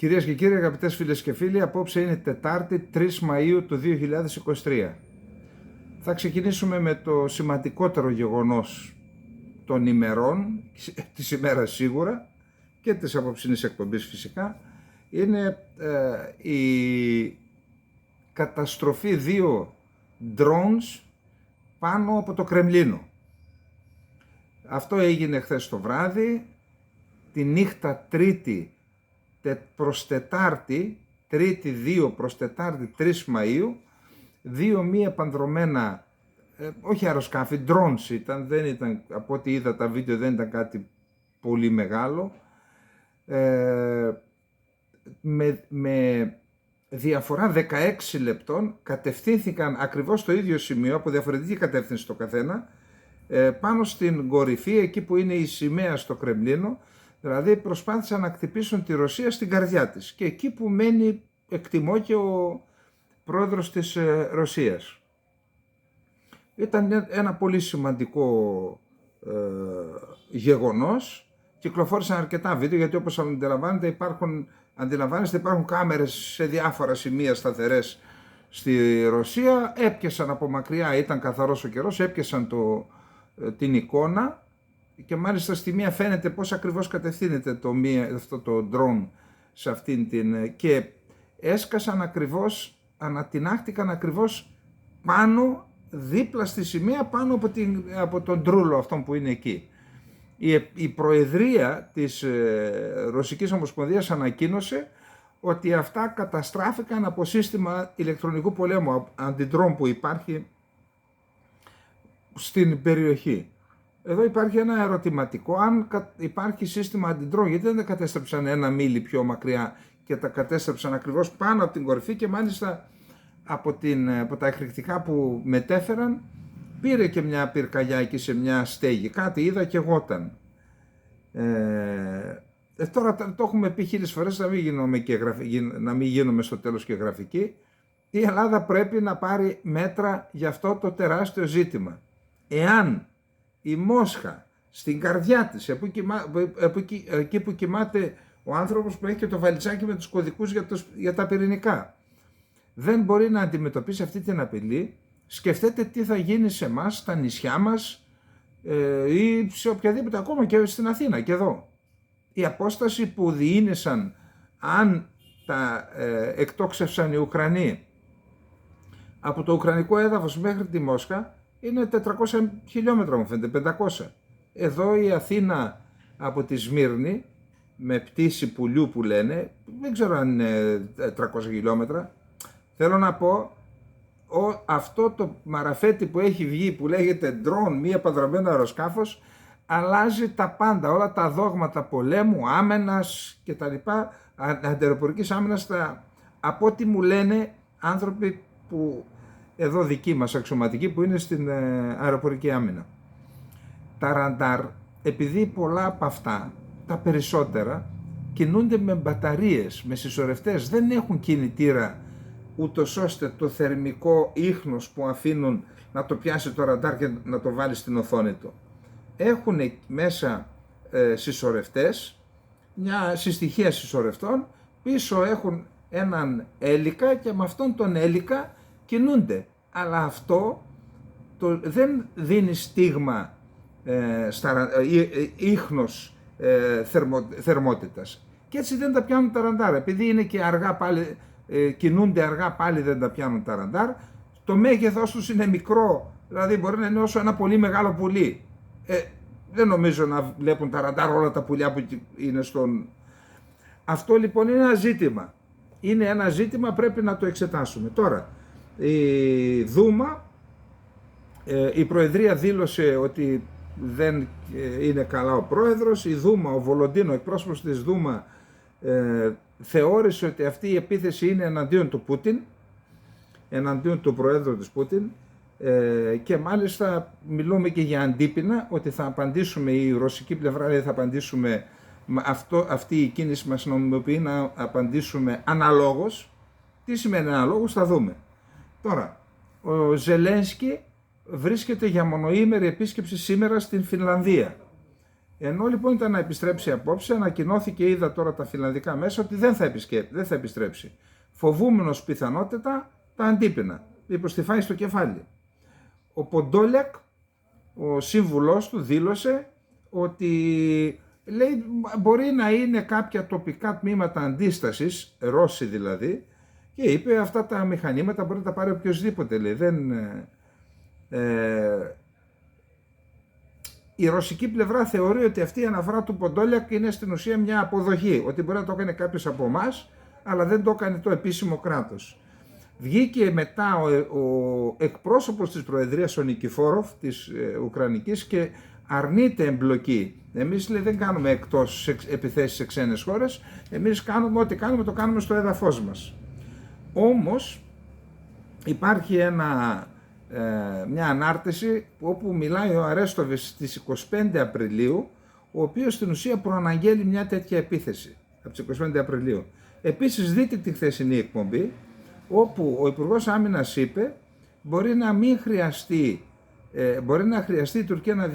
Κυρίες και κύριοι, αγαπητές φίλες και φίλοι, απόψε είναι Τετάρτη 3 Μαΐου του 2023. Θα ξεκινήσουμε με το σημαντικότερο γεγονός των ημερών, της ημέρας σίγουρα και της απόψινής εκπομπής φυσικά. Είναι η καταστροφή 2 drones πάνω από το Κρεμλίνο. Αυτό έγινε χθες το βράδυ, τη νύχτα Τρίτη προς Τετάρτη, Τρίτη 2 προς Τετάρτη 3 Μαΐου, δύο μη επανδρομένα, όχι αεροσκάφη, drones ήταν, δεν ήταν, από ό,τι είδα τα βίντεο δεν ήταν κάτι πολύ μεγάλο, με διαφορά 16 λεπτών κατευθύνθηκαν ακριβώς στο ίδιο σημείο, από διαφορετική κατεύθυνση το καθένα, πάνω στην κορυφή, εκεί που είναι η σημαία στο Κρεμλίνο. Δηλαδή προσπάθησαν να χτυπήσουν τη Ρωσία στην καρδιά της και εκεί που μένει, εκτιμώ, και ο πρόεδρος της Ρωσίας. Ήταν ένα πολύ σημαντικό γεγονός. Κυκλοφόρησαν αρκετά βίντεο, γιατί όπως αντιλαμβάνεστε υπάρχουν κάμερες σε διάφορα σημεία σταθερές στη Ρωσία. Έπιασαν από μακριά, ήταν καθαρός ο καιρός, έπιασαν την εικόνα. Και μάλιστα στη μία φαίνεται πώς ακριβώς κατευθύνεται αυτό το drone σε αυτήν την... και έσκασαν ακριβώς, ανατινάχτηκαν ακριβώς πάνω, δίπλα στη σημαία, πάνω από τον τρούλο αυτόν που είναι εκεί. Η Προεδρία της Ρωσικής Ομοσπονδίας ανακοίνωσε ότι αυτά καταστράφηκαν από σύστημα ηλεκτρονικού πολέμου, αντιντρόν που υπάρχει στην περιοχή. Εδώ υπάρχει ένα ερωτηματικό, αν υπάρχει σύστημα αντιντρόν, γιατί δεν τα κατέστρεψαν ένα μίλι πιο μακριά και τα κατέστρεψαν ακριβώς πάνω από την κορυφή, και μάλιστα από τα εκρηκτικά που μετέφεραν πήρε και μια πυρκαγιά εκεί σε μια στέγη, κάτι είδα και εγώταν. Τώρα το έχουμε πει χίλιες φορές, να μην γίνουμε στο τέλος και γραφική. Η Ελλάδα πρέπει να πάρει μέτρα για αυτό το τεράστιο ζήτημα. Εάν η Μόσχα, στην καρδιά της, εκεί που κοιμάται ο άνθρωπος που έχει και το βαλιτσάκι με τους κωδικούς για τα πυρηνικά, δεν μπορεί να αντιμετωπίσει αυτή την απειλή, σκεφτείτε τι θα γίνει σε εμάς, στα νησιά μας ή σε οποιαδήποτε, ακόμα και στην Αθήνα και εδώ. Η απόσταση που διήνυσαν, αν τα εκτόξευσαν οι Ουκρανοί από το ουκρανικό έδαφος μέχρι τη Μόσχα, είναι 400 χιλιόμετρα, μου φαίνεται, 500. Εδώ η Αθήνα από τη Σμύρνη, με πτήση πουλιού που λένε, δεν ξέρω αν είναι 300 χιλιόμετρα. Θέλω να πω, αυτό το μαραφέτη που έχει βγει, που λέγεται drone, μη επανδρομένο αεροσκάφος, αλλάζει τα πάντα, όλα τα δόγματα πολέμου, άμενας και τα λοιπά, αντιαεροπορικής άμενας, από ό,τι μου λένε άνθρωποι που εδώ δικοί μας αξιωματικοί που είναι στην αεροπορική άμυνα. Τα ραντάρ, επειδή πολλά από αυτά, τα περισσότερα, κινούνται με μπαταρίες, με συσσωρευτές, δεν έχουν κινητήρα, ούτως ώστε το θερμικό ίχνος που αφήνουν να το πιάσει το ραντάρ και να το βάλει στην οθόνη του. Έχουν μέσα συσσωρευτές, μια συστοιχεία συσσωρευτών, πίσω έχουν έναν έλικα και με αυτόν τον έλικα κινούνται, αλλά αυτό δεν δίνει στίγμα ίχνος θερμότητας, και έτσι δεν τα πιάνουν τα ραντάρ, επειδή είναι και αργά πάλι, κινούνται αργά, πάλι δεν τα πιάνουν τα ραντάρ. Το μέγεθος τους είναι μικρό, δηλαδή μπορεί να είναι όσο ένα πολύ μεγάλο πουλί. Δεν νομίζω να βλέπουν τα ραντάρ όλα τα πουλιά που είναι στον... Αυτό λοιπόν είναι ένα ζήτημα. Είναι ένα ζήτημα, πρέπει να το εξετάσουμε. Τώρα, η Δούμα, η Προεδρία δήλωσε ότι δεν είναι καλά ο πρόεδρος. Η Δούμα, ο Βολοντίνο, εκπρόσωπος της Δούμα, θεώρησε ότι αυτή η επίθεση είναι εναντίον του Πούτιν, εναντίον του Προέδρου της Πούτιν, και μάλιστα μιλούμε και για αντίπεινα, ότι θα απαντήσουμε, η ρωσική πλευρά θα απαντήσουμε, αυτή η κίνηση μας νομιμοποιεί να απαντήσουμε αναλόγως. Τι σημαίνει αναλόγως, θα δούμε. Τώρα, ο Ζελένσκι βρίσκεται για μονοήμερη επίσκεψη σήμερα στην Φινλανδία. Ενώ λοιπόν ήταν να επιστρέψει απόψε, ανακοινώθηκε, είδα τώρα τα φιλανδικά μέσα, ότι δεν θα επιστρέψει. Φοβούμενος πιθανότητα τα αντίπεινα. Μήπως τη φάει στο κεφάλι. Ο Ποντόλιακ, ο σύμβουλός του, δήλωσε ότι, λέει, μπορεί να είναι κάποια τοπικά τμήματα αντίστασης, Ρώσοι δηλαδή, και είπε αυτά τα μηχανήματα μπορεί να τα πάρει οποιοσδήποτε, λέει. Η ρωσική πλευρά θεωρεί ότι αυτή η αναφορά του Ποντόλιακ είναι στην ουσία μια αποδοχή, ότι μπορεί να το έκανε κάποιος από εμάς, αλλά δεν το έκανε το επίσημο κράτος. Βγήκε μετά ο εκπρόσωπος της Προεδρίας, ο Νικηφόροφ, της Ουκρανικής, και αρνείται εμπλοκή. Εμείς, λέει, δεν κάνουμε εκτός επιθέσεις σε ξένες χώρες, εμείς κάνουμε ό,τι κάνουμε, το κάνουμε στο έδαφος μας. Όμως υπάρχει μια ανάρτηση όπου μιλάει ο Αρέστοβης στις 25 Απριλίου, ο οποίος στην ουσία προαναγγέλει μια τέτοια επίθεση από τις 25 Απριλίου. Επίσης δείτε τη χθεσινή εκπομπή, όπου ο Υπουργός Άμυνας είπε μπορεί να χρειαστεί η Τουρκία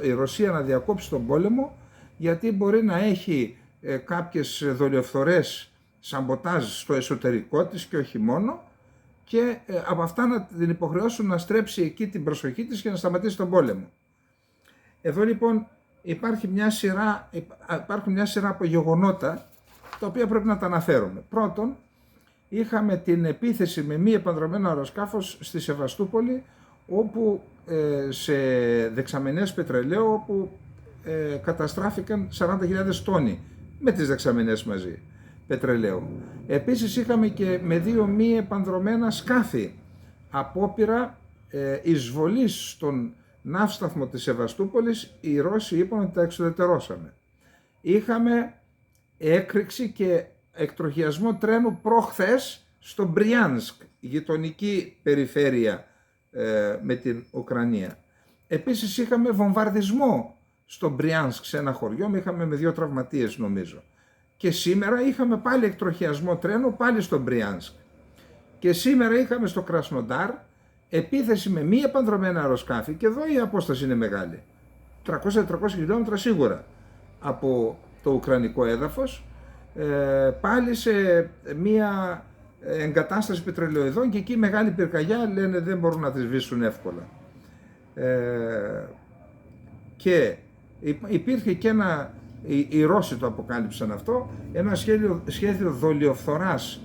η Ρωσία να διακόψει τον πόλεμο, γιατί μπορεί να έχει κάποιες δολιοφθορές, σαμποτάζ στο εσωτερικό της και όχι μόνο, και από αυτά να την υποχρεώσουν να στρέψει εκεί την προσοχή της και να σταματήσει τον πόλεμο. Εδώ λοιπόν υπάρχουν μια σειρά από γεγονότα τα οποία πρέπει να τα αναφέρουμε. Πρώτον, είχαμε την επίθεση με μη επανδρωμένο αεροσκάφος στη Σεβαστούπολη, όπου σε δεξαμενές πετρελαίου, όπου καταστράφηκαν 40.000 τόνοι με τις δεξαμενές μαζί πετρελαίου. Επίσης είχαμε και με 2 μη επανδρωμένα σκάφη απόπειρα εισβολής στον ναύσταθμο της Σεβαστούπολης. Οι Ρώσοι είπαν ότι τα εξουδετερώσαμε. Είχαμε έκρηξη και εκτροχιασμό τρένου προχθές στο Μπριάνσκ, γειτονική περιφέρεια με την Ουκρανία. Επίσης είχαμε βομβαρδισμό στο Μπριάνσκ, σε ένα χωριό, είχαμε με 2 τραυματίες νομίζω. Και σήμερα είχαμε πάλι εκτροχιασμό τρένου, πάλι στο Μπριάνσκ. Και σήμερα είχαμε στο Κρασνοντάρ επίθεση με μη επανδρωμένα αεροσκάφη, και εδώ η απόσταση είναι μεγάλη. 300-400 χιλιόμετρα σίγουρα από το ουκρανικό έδαφος, πάλι σε μία εγκατάσταση πετρελαιοειδών, και εκεί μεγάλη πυρκαγιά, λένε δεν μπορούν να τη σβήσουν εύκολα. Και υπήρχε και οι Ρώσοι το αποκάλυψαν αυτό, ένα σχέδιο δολιοφθοράς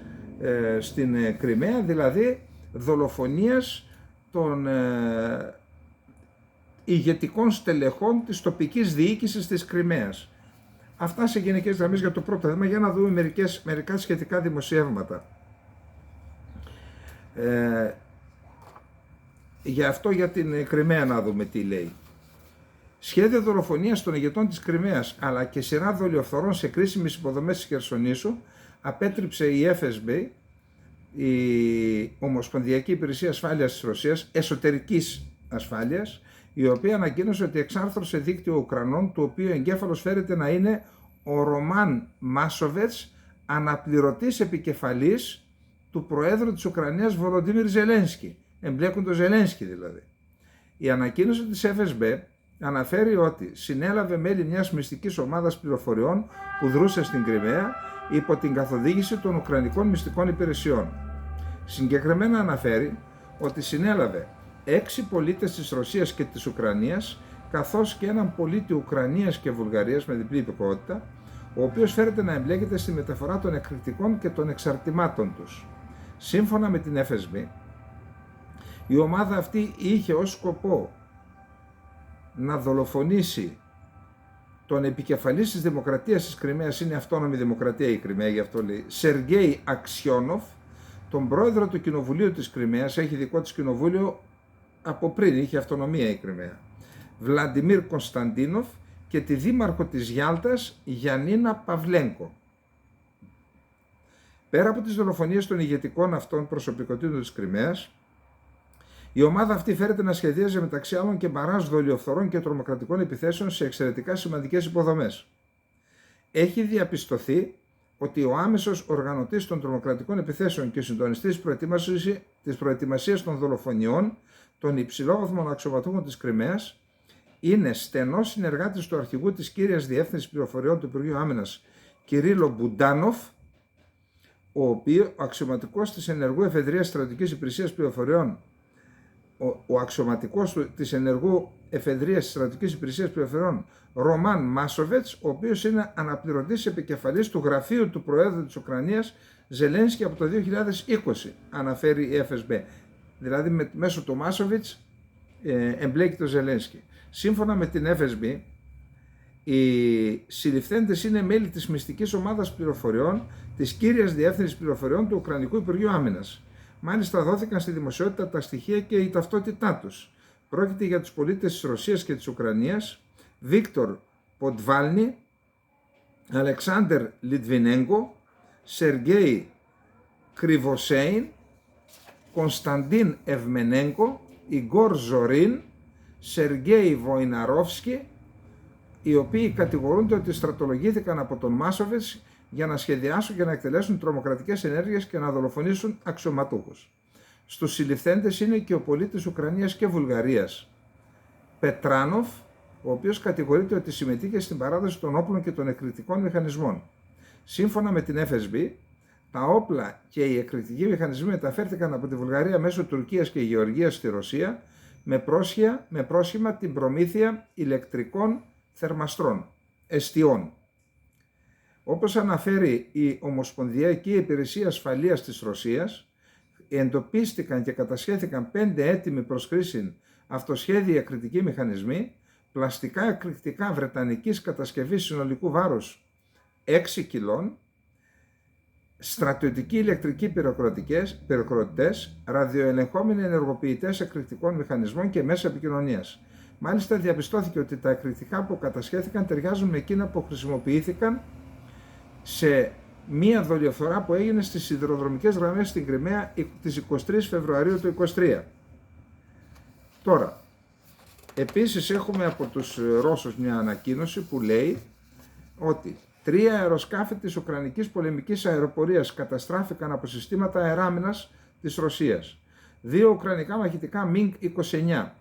στην Κριμαία, δηλαδή δολοφονίας των ηγετικών στελεχών της τοπικής διοίκησης της Κριμαίας. Αυτά σε γενικές γραμμές για το πρώτο θέμα, για να δούμε μερικά σχετικά δημοσιεύματα. Για την Κριμαία να δούμε τι λέει. Σχέδιο δολοφονίας των ηγετών της Κριμαίας, αλλά και σειρά δολιοφθορών σε κρίσιμες υποδομές της Χερσονήσου, απέτριψε η FSB, η Ομοσπονδιακή Υπηρεσία Ασφάλειας της Ρωσίας, εσωτερικής ασφάλειας, η οποία ανακοίνωσε ότι εξάρθρωσε δίκτυο Ουκρανών, του οποίου εγκέφαλος φέρεται να είναι ο Ρωμάν Μάσοβετς, αναπληρωτής επικεφαλής του Προέδρου της Ουκρανίας Βολοντίμιρ Ζελένσκι, εμπλέκουν το Ζελένσκι δηλαδή. Η ανακοίνωση της FSB αναφέρει ότι συνέλαβε μέλη μιας μυστικής ομάδας πληροφοριών που δρούσε στην Κριμαία υπό την καθοδήγηση των Ουκρανικών μυστικών υπηρεσιών. Συγκεκριμένα αναφέρει ότι συνέλαβε 6 πολίτες της Ρωσίας και της Ουκρανίας, καθώς και έναν πολίτη Ουκρανίας και Βουλγαρίας με διπλή υπηκότητα, ο οποίος φέρεται να εμπλέκεται στη μεταφορά των εκρηκτικών και των εξαρτημάτων τους. Σύμφωνα με την FSB, η ομάδα αυτή είχε ως σκοπό να δολοφονήσει τον επικεφαλής της Δημοκρατίας της Κριμαίας, είναι αυτόνομη δημοκρατία η Κριμαία, γι' αυτό λέει, Σεργέη Αξιόνοφ, τον πρόεδρο του Κοινοβουλίου της Κριμαίας, έχει δικό της κοινοβούλιο από πριν, είχε αυτονομία η Κριμαία, Βλαντιμίρ Κωνσταντίνοφ, και τη δήμαρχο της Γιάλτας, Γιαννίνα Παυλένκο. Πέρα από τις δολοφονίες των ηγετικών αυτών προσωπικότητων της Κριμαίας, η ομάδα αυτή φέρεται να σχεδίαζε μεταξύ άλλων και μπαράζ δολιοφθορών και τρομοκρατικών επιθέσεων σε εξαιρετικά σημαντικές υποδομές. Έχει διαπιστωθεί ότι ο άμεσος οργανωτής των τρομοκρατικών επιθέσεων και συντονιστής της προετοιμασίας των δολοφονιών των υψηλόβαθμων αξιωματούχων της Κριμαίας είναι στενός συνεργάτης του αρχηγού της κύριας διεύθυνσης πληροφοριών του Υπουργείου Άμυνας, Κυρίλλο Μπουντάνοφ, ο αξιωματικός της Ενεργού Εφεδρείας Στρατιωτικής Υπηρεσίας Πληροφοριών, ο αξιωματικός της Ενεργού Εφεδρείας Στρατιωτικής Υπηρεσίας Πληροφοριών, Ρωμάν Μάσοβετς, ο οποίος είναι αναπληρωτής επικεφαλής του γραφείου του Προέδρου της Ουκρανίας Ζελένσκι από το 2020, αναφέρει η FSB. Δηλαδή μέσω του Μάσοβετς εμπλέκει το Ζελένσκι. Σύμφωνα με την FSB, οι συλληφθέντες είναι μέλη της μυστικής ομάδας πληροφοριών της κύριας διεύθυνσης πληροφοριών του Ουκρανικού Υπουργείου Άμυνας. Μάλιστα δόθηκαν στη δημοσιότητα τα στοιχεία και η ταυτότητά τους. Πρόκειται για τους πολίτες της Ρωσίας και της Ουκρανίας, Βίκτορ Ποντβάλνι, Αλεξάνδερ Λιτβινέγκο, Σεργέη Κρυβοσέιν, Κωνσταντίν Ευμενέγκο, Ιγκόρ Ζωρίν, Σεργέη Βοϊναρόφσκι, οι οποίοι κατηγορούνται ότι στρατολογήθηκαν από τον Μάσοβετς για να σχεδιάσουν και να εκτελέσουν τρομοκρατικές ενέργειες και να δολοφονήσουν αξιωματούχους. Στους συλληφθέντες είναι και ο πολίτης Ουκρανίας και Βουλγαρίας, Πετράνοφ, ο οποίος κατηγορείται ότι συμμετείχε στην παράδοση των όπλων και των εκρηκτικών μηχανισμών. Σύμφωνα με την FSB, τα όπλα και οι εκρηκτικοί μηχανισμοί μεταφέρθηκαν από τη Βουλγαρία μέσω Τουρκίας και Γεωργίας στη Ρωσία με πρόσχημα την προμήθεια ηλεκτρικών θερμαστρών, εστιών. Όπως αναφέρει η Ομοσπονδιακή Υπηρεσία Ασφαλείας της Ρωσίας, εντοπίστηκαν και κατασχέθηκαν 5 έτοιμοι προς χρήση αυτοσχέδιοι εκρηκτικοί μηχανισμοί, πλαστικά εκρηκτικά βρετανικής κατασκευής συνολικού βάρους 6 κιλών, στρατιωτικοί ηλεκτρικοί πυροκροτητές, ραδιοελεγχόμενοι ενεργοποιητές εκρηκτικών μηχανισμών και μέσα επικοινωνίας. Μάλιστα διαπιστώθηκε ότι τα εκρηκτικά που κατασχέθηκαν ταιριάζουν με εκείνα που χρησιμοποιήθηκαν σε μία δολιοφθορά που έγινε στις σιδηροδρομικές γραμμές στην Κριμαία τις 23 Φεβρουαρίου του 2023. Τώρα, επίσης έχουμε από τους Ρώσους μια ανακοίνωση που λέει ότι 3 αεροσκάφη της Ουκρανικής πολεμικής αεροπορίας καταστράφηκαν από συστήματα αεράμινας της Ρωσίας. 2 ουκρανικά μαχητικά MiG-29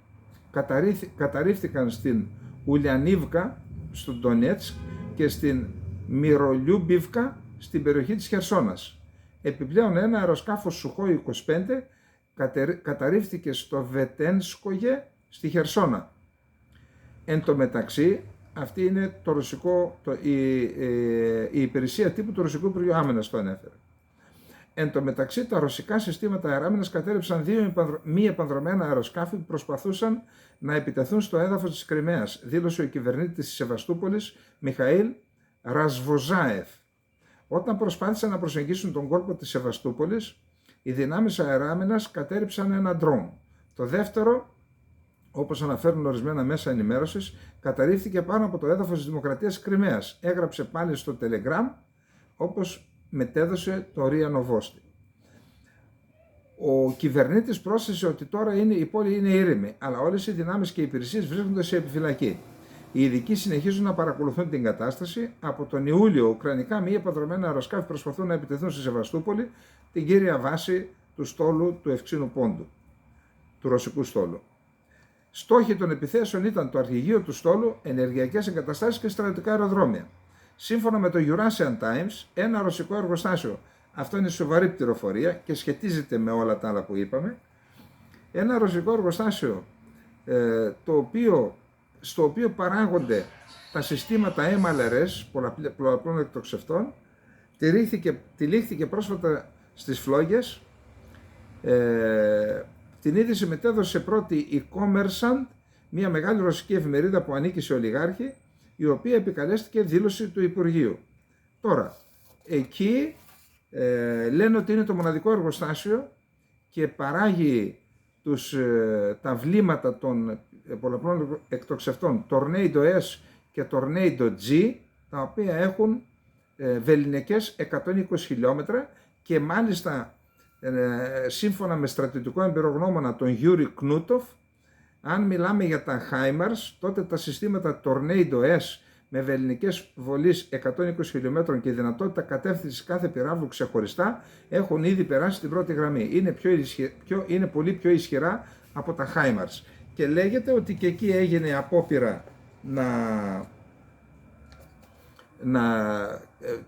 καταρρίφθηκαν στην Ουλιανίβκα, στο Ντονέτσκ και στην Μυρολιούμπιβκα στην περιοχή της Χερσόνας. Επιπλέον ένα αεροσκάφος Σουχόι 25 καταρρίφθηκε στο Βετένσκογε στη Χερσόνα. Εν τω μεταξύ, αυτή είναι η υπηρεσία τύπου του Ρωσικού Υπουργείου Άμυνας το ανέφερε. Εν τω μεταξύ, τα ρωσικά συστήματα αεράμινας κατέρριψαν 2 μη επανδρομένα αεροσκάφη που προσπαθούσαν να επιτεθούν στο έδαφος της Κριμαίας, δήλωσε ο κυβερνήτης της Σεβαστούπολης, Μιχαήλ Ρασβοζάεφ. Όταν προσπάθησαν να προσεγγίσουν τον κόλπο της Σεβαστούπολης, οι δυνάμεις αεράμινας κατέρριψαν ένα ντρόουν. Το δεύτερο, όπως αναφέρουν ορισμένα μέσα ενημέρωσης, καταρρίφθηκε πάνω από το έδαφος της Δημοκρατίας της Κριμαίας. Έγραψε πάλι στο Telegram, όπως μετέδωσε το Ρία Νοβόστη. Ο κυβερνήτης πρόσθεσε ότι τώρα η πόλη είναι ήρεμη, αλλά όλες οι δυνάμεις και οι υπηρεσίες βρίσκονται σε επιφυλακή. Οι ειδικοί συνεχίζουν να παρακολουθούν την κατάσταση. Από τον Ιούλιο, ουκρανικά μη επανδρομένα αεροσκάφη προσπαθούν να επιτεθούν στη Σεβαστούπολη, την κύρια βάση του στόλου του Ευξήνου Πόντου, του ρωσικού στόλου. Στόχοι των επιθέσεων ήταν το αρχηγείο του στόλου, ενεργειακές εγκαταστάσεις και στρατιωτικά αεροδρόμια. Σύμφωνα με το Eurasian Times, ένα ρωσικό εργοστάσιο, αυτό είναι σοβαρή πληροφορία και σχετίζεται με όλα τα άλλα που είπαμε, ένα ρωσικό εργοστάσιο στο οποίο παράγονται τα συστήματα MLRS, πολλαπλών εκτοξευτών, τυλίχθηκε πρόσφατα στις φλόγες. Την είδηση μετέδωσε πρώτη η Commerçant, μια μεγάλη ρωσική εφημερίδα που ανήκει σε ολιγάρχη, η οποία επικαλέστηκε δήλωση του Υπουργείου. Τώρα, εκεί λένε ότι είναι το μοναδικό εργοστάσιο και παράγει τα βλήματα των πολλαπλών εκτοξευτών Tornado S και Tornado G, τα οποία έχουν βεληνικές 120 χιλιόμετρα και μάλιστα σύμφωνα με στρατιωτικό εμπειρογνώμονα τον Γιούρι Κνούτοφ, αν μιλάμε για τα HIMARS, τότε τα συστήματα Tornado S με βεληνικές βολής 120 χιλιόμετρων και δυνατότητα κατεύθυνσης κάθε πυράβλου ξεχωριστά έχουν ήδη περάσει την πρώτη γραμμή. Είναι πολύ πιο ισχυρά από τα HIMARS. και λέγεται ότι και εκεί έγινε απόπειρα να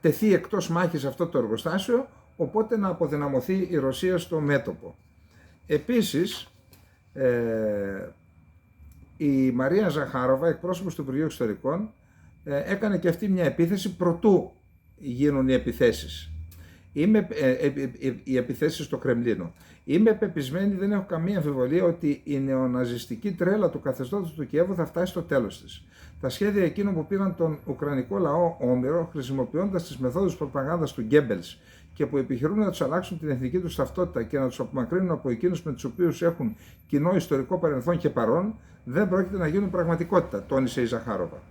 τεθεί εκτός μάχης αυτό το εργοστάσιο, οπότε να αποδυναμωθεί η Ρωσία στο μέτωπο. Επίσης, η Μαρία Ζαχάροβα, εκπρόσωπος του Υπουργείου Εξωτερικών, έκανε και αυτή μια επίθεση προτού γίνουν οι επιθέσεις. Οι επιθέσεις στο Κρεμλίνο. Είμαι πεπισμένη, δεν έχω καμία αμφιβολία, ότι η νεοναζιστική τρέλα του καθεστώτος του Κιέβου θα φτάσει στο τέλος της. Τα σχέδια εκείνων που πήραν τον Ουκρανικό λαό όμηρο, χρησιμοποιώντας τις μεθόδους προπαγάνδας του Γκέμπελς και που επιχειρούν να τους αλλάξουν την εθνική τους ταυτότητα και να τους απομακρύνουν από εκείνους με τους οποίους έχουν κοινό ιστορικό παρελθόν και παρόν, δεν πρόκειται να γίνουν πραγματικότητα, τόνισε η Ζαχάροβα.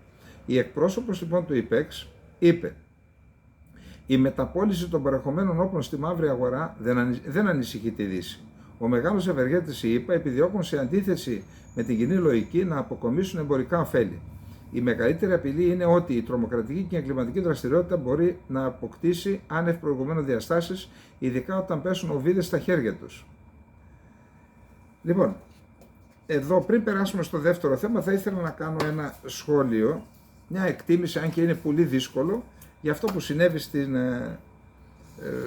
Η εκπρόσωπος λοιπόν του ΙΠΕΞ είπε: η μεταπώληση των παρεχομένων όπλων στη μαύρη αγορά δεν ανησυχεί τη Δύση. Ο μεγάλος ευεργέτης οι ΗΠΑ επιδιώκουν, σε αντίθεση με την κοινή λογική, να αποκομίσουν εμπορικά ωφέλη. Η μεγαλύτερη απειλή είναι ότι η τρομοκρατική και η εγκληματική δραστηριότητα μπορεί να αποκτήσει άνευ προηγουμένου διαστάσεις, ειδικά όταν πέσουν οβίδες στα χέρια τους. Λοιπόν, εδώ πριν περάσουμε στο δεύτερο θέμα, θα ήθελα να κάνω ένα σχόλιο, μια εκτίμηση, αν και είναι πολύ δύσκολο, για αυτό που συνέβη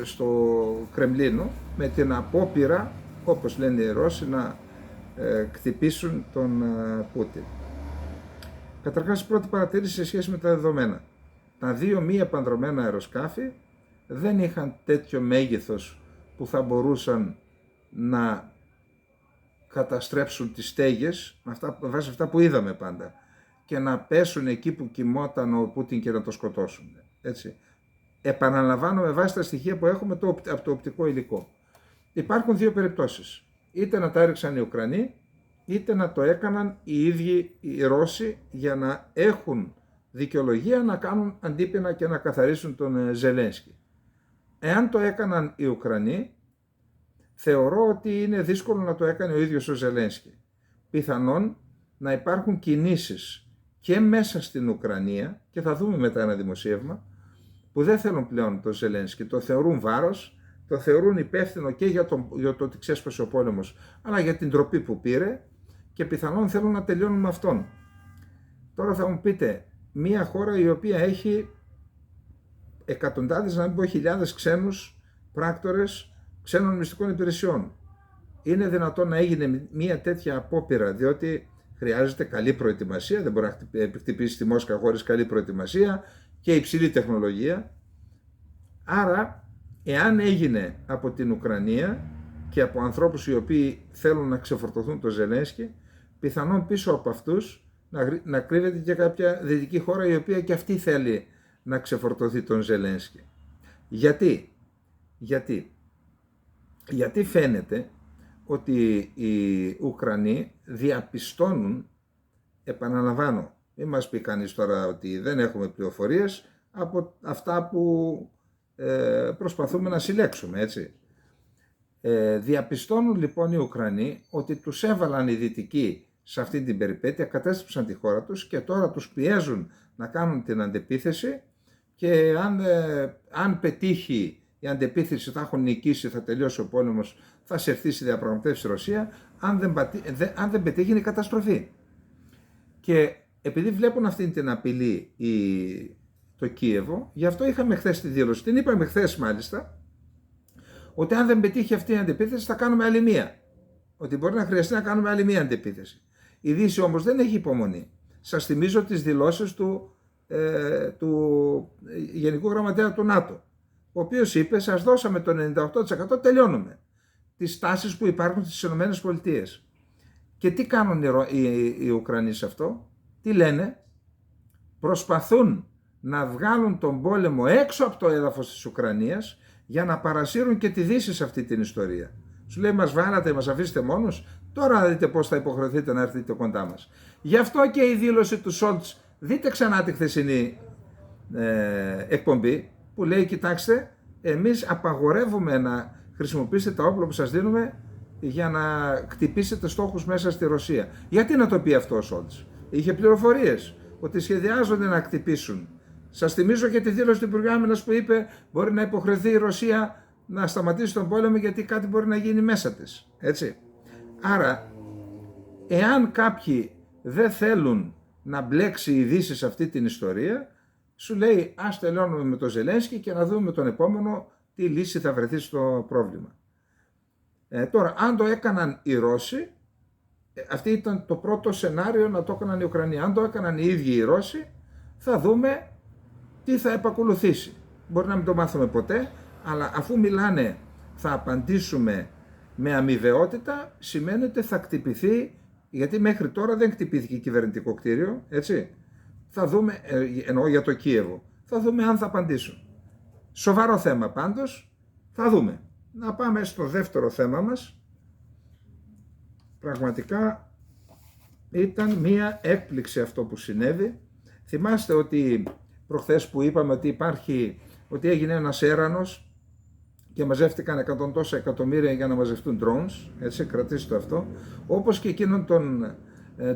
στο Κρεμλίνο με την απόπειρα, όπως λένε οι Ρώσοι, να χτυπήσουν τον Πούτιν. Καταρχάς, η πρώτη παρατήρηση σε σχέση με τα δεδομένα. Τα δύο μη επανδρωμένα αεροσκάφη δεν είχαν τέτοιο μέγεθος που θα μπορούσαν να καταστρέψουν τις στέγες, με βάση αυτά που είδαμε πάντα, και να πέσουν εκεί που κοιμόταν ο Πούτιν και να το σκοτώσουν. Έτσι. Επαναλαμβάνω, με βάση τα στοιχεία που έχουμε από το οπτικό υλικό. Υπάρχουν δύο περιπτώσεις. Είτε να τα έριξαν οι Ουκρανοί, είτε να το έκαναν οι ίδιοι οι Ρώσοι για να έχουν δικαιολογία να κάνουν αντίπεινα και να καθαρίσουν τον Ζελένσκι. Εάν το έκαναν οι Ουκρανοί, θεωρώ ότι είναι δύσκολο να το έκανε ο ίδιος ο Ζελένσκι. Πιθανόν να υπάρχουν κινήσεις και μέσα στην Ουκρανία, και θα δούμε μετά ένα δημοσίευμα, που δεν θέλουν πλέον τον Ζελένσκι, το θεωρούν βάρος, το θεωρούν υπεύθυνο και για το ότι ξέσπασε ο πόλεμος, αλλά για την τροπή που πήρε, και πιθανόν θέλουν να τελειώνουν με αυτόν. Τώρα θα μου πείτε, μια χώρα η οποία έχει εκατοντάδες, να μην πω χιλιάδες ξένους πράκτορες ξένων μυστικών υπηρεσιών, είναι δυνατόν να έγινε μια τέτοια απόπειρα, διότι χρειάζεται καλή προετοιμασία, δεν μπορεί να χτυπήσει τη Μόσχα χωρίς καλή προετοιμασία και υψηλή τεχνολογία. Άρα, εάν έγινε από την Ουκρανία και από ανθρώπους οι οποίοι θέλουν να ξεφορτωθούν το Ζελένσκι, πιθανόν πίσω από αυτούς να κρύβεται και κάποια δυτική χώρα η οποία και αυτή θέλει να ξεφορτωθεί τον Ζελένσκι. Γιατί φαίνεται ότι οι Ουκρανοί διαπιστώνουν, επαναλαμβάνω, μην μας πει κανείς τώρα ότι δεν έχουμε πληροφορίες από αυτά που προσπαθούμε να συλλέξουμε, έτσι. Διαπιστώνουν λοιπόν οι Ουκρανοί ότι τους έβαλαν οι Δυτικοί σε αυτή την περιπέτεια, κατέστρεψαν τη χώρα τους και τώρα τους πιέζουν να κάνουν την αντεπίθεση, και αν πετύχει η αντεπίθεση, θα έχουν νικήσει, θα τελειώσει ο πόλεμος, θα σε έρθει η διαπραγματεύση Ρωσία. Αν δεν πετύχει, είναι η καταστροφή. Και επειδή βλέπουν αυτή την απειλή το Κίεβο, γι' αυτό είχαμε χθες τη δήλωση. Την είπαμε χθες μάλιστα, ότι αν δεν πετύχει αυτή η αντεπίθεση θα κάνουμε άλλη μία. Ότι μπορεί να χρειαστεί να κάνουμε άλλη μία αντεπίθεση. Η Δύση όμως δεν έχει υπομονή. Σας θυμίζω τις δηλώσεις του Γενικού Γραμματέα του ΝΑΤΟ, ο οποίος είπε: σας δώσαμε το 98%, τελειώνουμε. Τις τάσεις που υπάρχουν στις ΗΠΑ. Και τι κάνουν οι Ουκρανοί σε αυτό? Τι λένε? Προσπαθούν να βγάλουν τον πόλεμο έξω από το έδαφος της Ουκρανίας για να παρασύρουν και τη Δύση σε αυτή την ιστορία. Σου λέει: μας βάλατε, μας αφήσετε μόνος, τώρα να δείτε πώς θα υποχρεωθείτε να έρθετε κοντά μας. Γι' αυτό και η δήλωση του Σόλτς, δείτε ξανά τη χθεσινή εκπομπή, που λέει: κοιτάξτε, εμείς απαγορεύουμε να χρησιμοποιήσετε τα όπλα που σας δίνουμε για να χτυπήσετε στόχους μέσα στη Ρωσία. Γιατί να το πει αυτό ο Σόλτς? Είχε πληροφορίες ότι σχεδιάζονται να χτυπήσουν. Σας θυμίζω και τη δήλωση του Υπουργού Άμυνας που είπε: μπορεί να υποχρεωθεί η Ρωσία να σταματήσει τον πόλεμο γιατί κάτι μπορεί να γίνει μέσα της. Έτσι. Άρα, εάν κάποιοι δεν θέλουν να μπλέξει ειδήσεις σε αυτή την ιστορία, σου λέει ας τελειώνουμε με τον Ζελένσκι και να δούμε τον επόμενο τι λύση θα βρεθεί στο πρόβλημα. Τώρα, αν το έκαναν οι Ρώσοι, αυτή ήταν το πρώτο σενάριο να το έκαναν οι Ουκρανοί. Αν το έκαναν οι ίδιοι οι Ρώσοι, θα δούμε τι θα επακολουθήσει. Μπορεί να μην το μάθουμε ποτέ, αλλά αφού μιλάνε θα απαντήσουμε με αμοιβαιότητα, σημαίνει ότι θα χτυπηθεί, γιατί μέχρι τώρα δεν χτυπήθηκε κυβερνητικό κτίριο, έτσι. Θα δούμε, εννοώ για το Κίεβο, θα δούμε αν θα απαντήσουν. Σοβαρό θέμα πάντως, θα δούμε. Να πάμε στο δεύτερο θέμα μας. Πραγματικά ήταν μία έκπληξη αυτό που συνέβη. Θυμάστε ότι προχθές που είπαμε ότι έγινε ένας έρανος και μαζεύτηκαν 100 τόσα εκατομμύρια για να μαζευτούν drones, έτσι, κρατήστε το αυτό, όπως και εκείνον τον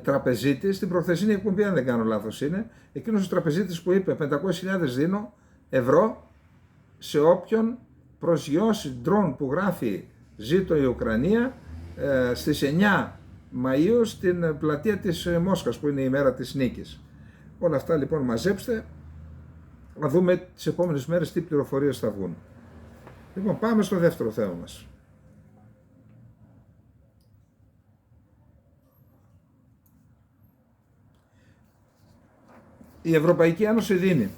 τραπεζίτη, στην προχθεσινή εκπομπή, αν δεν κάνω λάθος είναι, εκείνος ο τραπεζίτης που είπε 500.000 δίνω ευρώ σε όποιον προσγειώσει drone που γράφει «Ζήτω η Ουκρανία» στις 9 Μαΐου στην πλατεία της Μόσχας, που είναι η μέρα της νίκης. Όλα αυτά λοιπόν μαζέψτε, να δούμε τις επόμενες μέρες τι πληροφορίες θα βγουν. Λοιπόν, πάμε στο δεύτερο θέμα μας. Η Ευρωπαϊκή Ένωση δίνει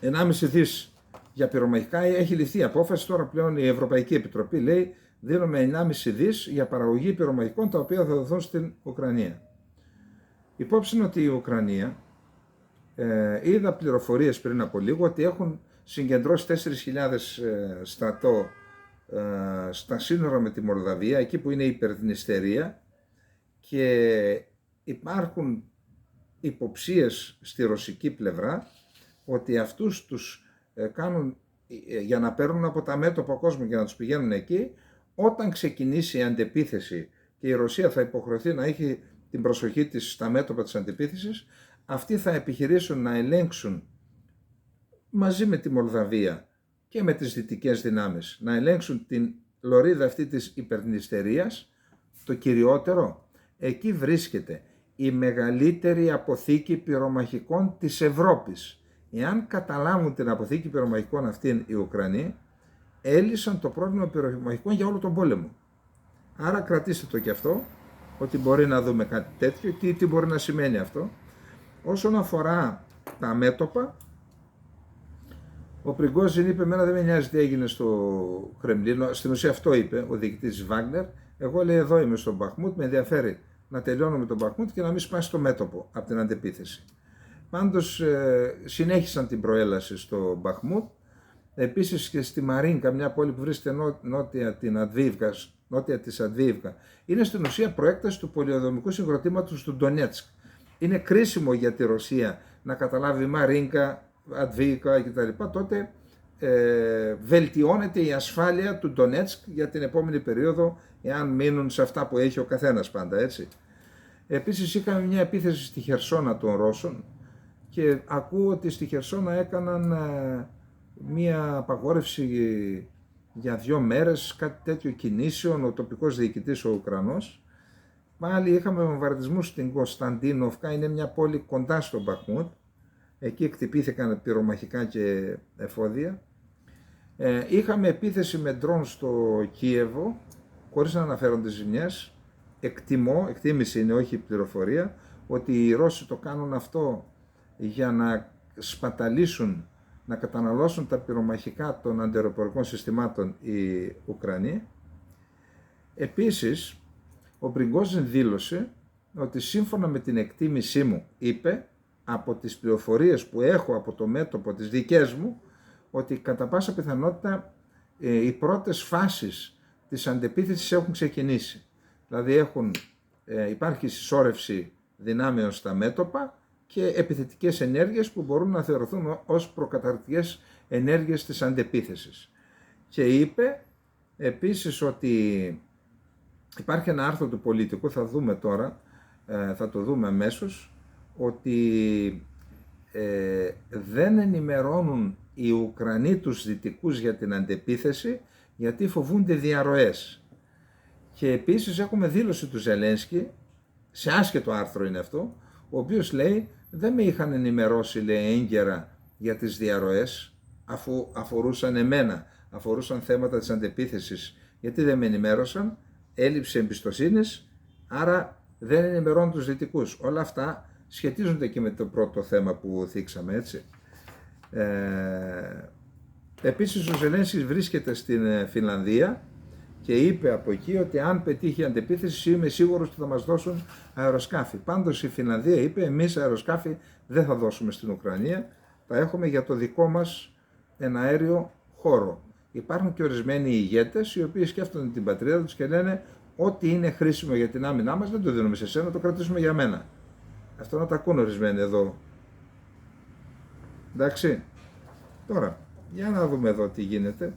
1,5 δις για πυρομαχικά. Έχει ληφθεί απόφαση τώρα πλέον, η Ευρωπαϊκή Επιτροπή λέει δίνουμε 1,5 δις για παραγωγή πυρομαχικών, τα οποία θα δοθούν στην Ουκρανία. Υπόψη είναι ότι η Ουκρανία, είδα πληροφορίες πριν από λίγο ότι έχουν συγκεντρώσει 4.000 στρατό στα σύνορα με τη Μολδαβία, εκεί που είναι η Υπερδνηστερία, και υπάρχουν υποψίες στη ρωσική πλευρά ότι αυτούς τους κάνουν για να παίρνουν από τα μέτωπα κόσμο και να τους πηγαίνουν εκεί. Όταν ξεκινήσει η αντεπίθεση και η Ρωσία θα υποχρεωθεί να έχει την προσοχή της στα μέτωπα της αντεπίθεσης, αυτοί θα επιχειρήσουν να ελέγξουν μαζί με τη Μολδαβία και με τις δυτικές δυνάμεις, να ελέγξουν την λωρίδα αυτή της Υπερδνηστερίας. Το κυριότερο, εκεί βρίσκεται η μεγαλύτερη αποθήκη πυρομαχικών της Ευρώπης. Εάν καταλάβουν την αποθήκη πυρομαχικών αυτήν οι Ουκρανοί, έλυσαν το πρόβλημα πυρομαχικών για όλο τον πόλεμο. Άρα κρατήστε το και αυτό, ότι μπορεί να δούμε κάτι τέτοιο και τι μπορεί να σημαίνει αυτό. Όσον αφορά τα μέτωπα, ο Πριγκόζιν είπε εμένα δεν με νοιάζει τι έγινε στο Κρεμλίνο, στην ουσία αυτό είπε ο διοικητής Βάγνερ, εγώ λέει εδώ είμαι στον Μπαχμούτ, με ενδιαφέρει να τελειώνω με τον Μπαχμούτ και να μην σπάσει το μέτωπο από την αντεπίθεση. Πάντως συνέχισαν την προέλαση στο Μπαχμούτ, επίσης και στη Μαρίνκα, μια πόλη που βρίσκεται νότια της Αντβίιβκα, είναι στην ουσία προέκταση του πολεοδομικού συγκροτήματος του Ντονέτσκ. Είναι κρίσιμο για τη Ρωσία να καταλάβει Μαρίνκα, Αντβίιβκα κτλ. Τότε βελτιώνεται η ασφάλεια του Ντονέτσκ για την επόμενη περίοδο, εάν μείνουν σε αυτά που έχει ο καθένας πάντα, έτσι. Επίσης είχαμε μια επίθεση στη Χερσόνα των Ρώσων και ακούω ότι στη Χερσόνα έκαναν μια απαγόρευση για 2 μέρες, κάτι τέτοιο κινήσεων, ο τοπικός διοικητής ο Ουκρανός. Πάλι είχαμε βομβαρδισμούς στην Κωνσταντίνοφκα, είναι μια πόλη κοντά στο Μπαχμούτ, εκεί εκτυπήθηκαν πυρομαχικά και εφόδια. Είχαμε επίθεση με ντρόν στο Κίεβο, χωρίς να αναφέρονται ζημιές. Εκτίμηση είναι, όχι πληροφορία, ότι οι Ρώσοι το κάνουν αυτό για να σπαταλήσουν, να καταναλώσουν τα πυρομαχικά των αντιαεροπορικών συστημάτων οι Ουκρανοί. Επίσης, ο Πριγκόζιν δήλωσε ότι σύμφωνα με την εκτίμησή μου, είπε, από τις πληροφορίες που έχω από το μέτωπο τις δικές μου, ότι κατά πάσα πιθανότητα οι πρώτες φάσεις της αντεπίθεσης έχουν ξεκινήσει. Δηλαδή υπάρχει συσσόρευση δυνάμεων στα μέτωπα και επιθετικές ενέργειες που μπορούν να θεωρηθούν ως προκαταρκτικές ενέργειες της αντεπίθεσης. Και είπε επίσης ότι υπάρχει ένα άρθρο του Πολιτικού, θα δούμε τώρα, θα το δούμε αμέσως, ότι δεν ενημερώνουν οι Ουκρανοί τους Δυτικούς για την αντεπίθεση γιατί φοβούνται διαρροές. Και επίσης έχουμε δήλωση του Ζελένσκι σε άσχετο άρθρο είναι αυτό, ο οποίος λέει δεν με είχαν ενημερώσει, λέει, έγκαιρα για τις διαρροές, αφού αφορούσαν εμένα, αφορούσαν θέματα της αντεπίθεσης, γιατί δεν με ενημέρωσαν, έλλειψη εμπιστοσύνης, άρα δεν ενημερώνουν τους δυτικούς. Όλα αυτά σχετίζονται και με το πρώτο θέμα που θίξαμε, έτσι. Επίσης ο Ζελένσκι βρίσκεται στην Φινλανδία και είπε από εκεί ότι αν πετύχει η αντεπίθεση είμαι σίγουρος ότι θα μας δώσουν αεροσκάφη. Πάντως η Φινλανδία είπε εμείς αεροσκάφη δεν θα δώσουμε στην Ουκρανία, τα έχουμε για το δικό μας εναέριο χώρο. Υπάρχουν και ορισμένοι ηγέτες οι οποίοι σκέφτονται την πατρίδα τους και λένε ό,τι είναι χρήσιμο για την άμυνά μας δεν το δίνουμε σε σένα, το κρατήσουμε για μένα. Αυτό να τα ακούν ορισμένοι εδώ. Εντάξει. Τώρα, για να δούμε εδώ τι γίνεται.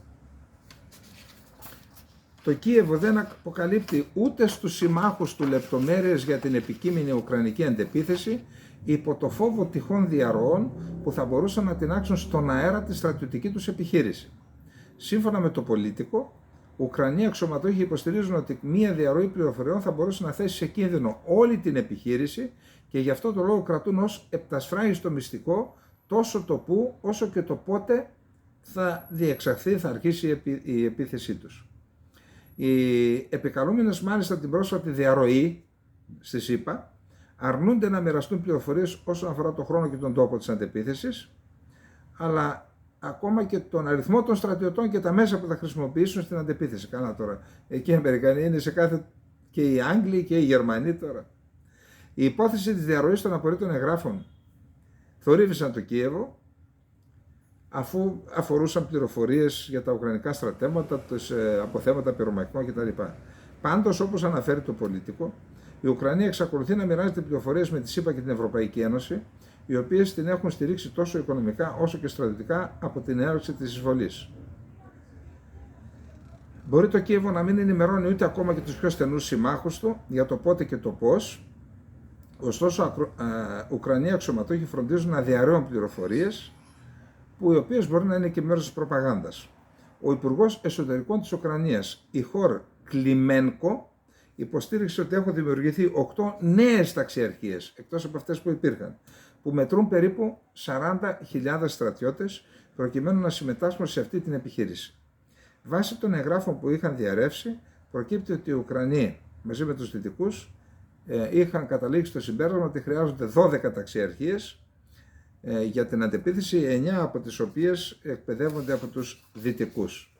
Το Κίεβο δεν αποκαλύπτει ούτε στους συμμάχους του λεπτομέρειες για την επικείμενη ουκρανική αντεπίθεση υπό το φόβο τυχόν διαρροών που θα μπορούσαν να τινάξουν στον αέρα τη στρατιωτική τους επιχείρηση. Σύμφωνα με το Πολίτικο, Ουκρανοί αξιωματούχοι υποστηρίζουν ότι μία διαρροή πληροφοριών θα μπορούσε να θέσει σε κίνδυνο όλη την επιχείρηση και γι' αυτό το λόγο κρατούν ως επτασφράγιστο μυστικό τόσο το πού όσο και το πότε θα διεξαχθεί, θα αρχίσει η επίθεσή τους. Οι επικαλούμενες μάλιστα την πρόσφατη διαρροή στη ΣΥΠΑ αρνούνται να μοιραστούν πληροφορίες όσον αφορά τον χρόνο και τον τόπο της αντεπίθεσης, αλλά ακόμα και τον αριθμό των στρατιωτών και τα μέσα που θα χρησιμοποιήσουν στην αντεπίθεση. Καλά τώρα, εκεί οι Αμερικανοί είναι σε κάθε, και οι Άγγλοι και οι Γερμανοί τώρα. Η υπόθεση της διαρροής των απορρίτων εγγράφων θορύβησαν το Κίεβο, αφού αφορούσαν πληροφορίες για τα ουκρανικά στρατεύματα, αποθέματα πυρομαχικών κτλ. Πάντως, όπως αναφέρει το Πολίτικο, η Ουκρανία εξακολουθεί να μοιράζεται πληροφορίες με τη ΣΥΠΑ και την Ευρωπαϊκή Ένωση, οι οποίες την έχουν στηρίξει τόσο οικονομικά όσο και στρατιωτικά από την έναρξη της εισβολής. Μπορεί το Κίεβο να μην ενημερώνει ούτε ακόμα και τους πιο στενούς συμμάχους του για το πότε και το πώς, ωστόσο Ουκρανοί αξιωματούχοι φροντίζουν να διαρρέουν πληροφορίες, που οι οποίες μπορεί να είναι και μέρος της προπαγάνδας. Ο Υπουργός Εσωτερικών της Ουκρανίας, Ιχόρ Κλιμένκο, υποστήριξε ότι έχουν δημιουργηθεί 8 νέες ταξιαρχίες, εκτός από αυτές που υπήρχαν, που μετρούν περίπου 40.000 στρατιώτες, προκειμένου να συμμετάσχουν σε αυτή την επιχείρηση. Βάσει των εγγράφων που είχαν διαρρεύσει, προκύπτει ότι οι Ουκρανοί, μαζί με τους Δυτικούς, είχαν καταλήξει στο συμπέρασμα ότι χρειάζονται 12 ταξιαρχίες για την αντεπίθεση, 9 από τις οποίες εκπαιδεύονται από τους Δυτικούς.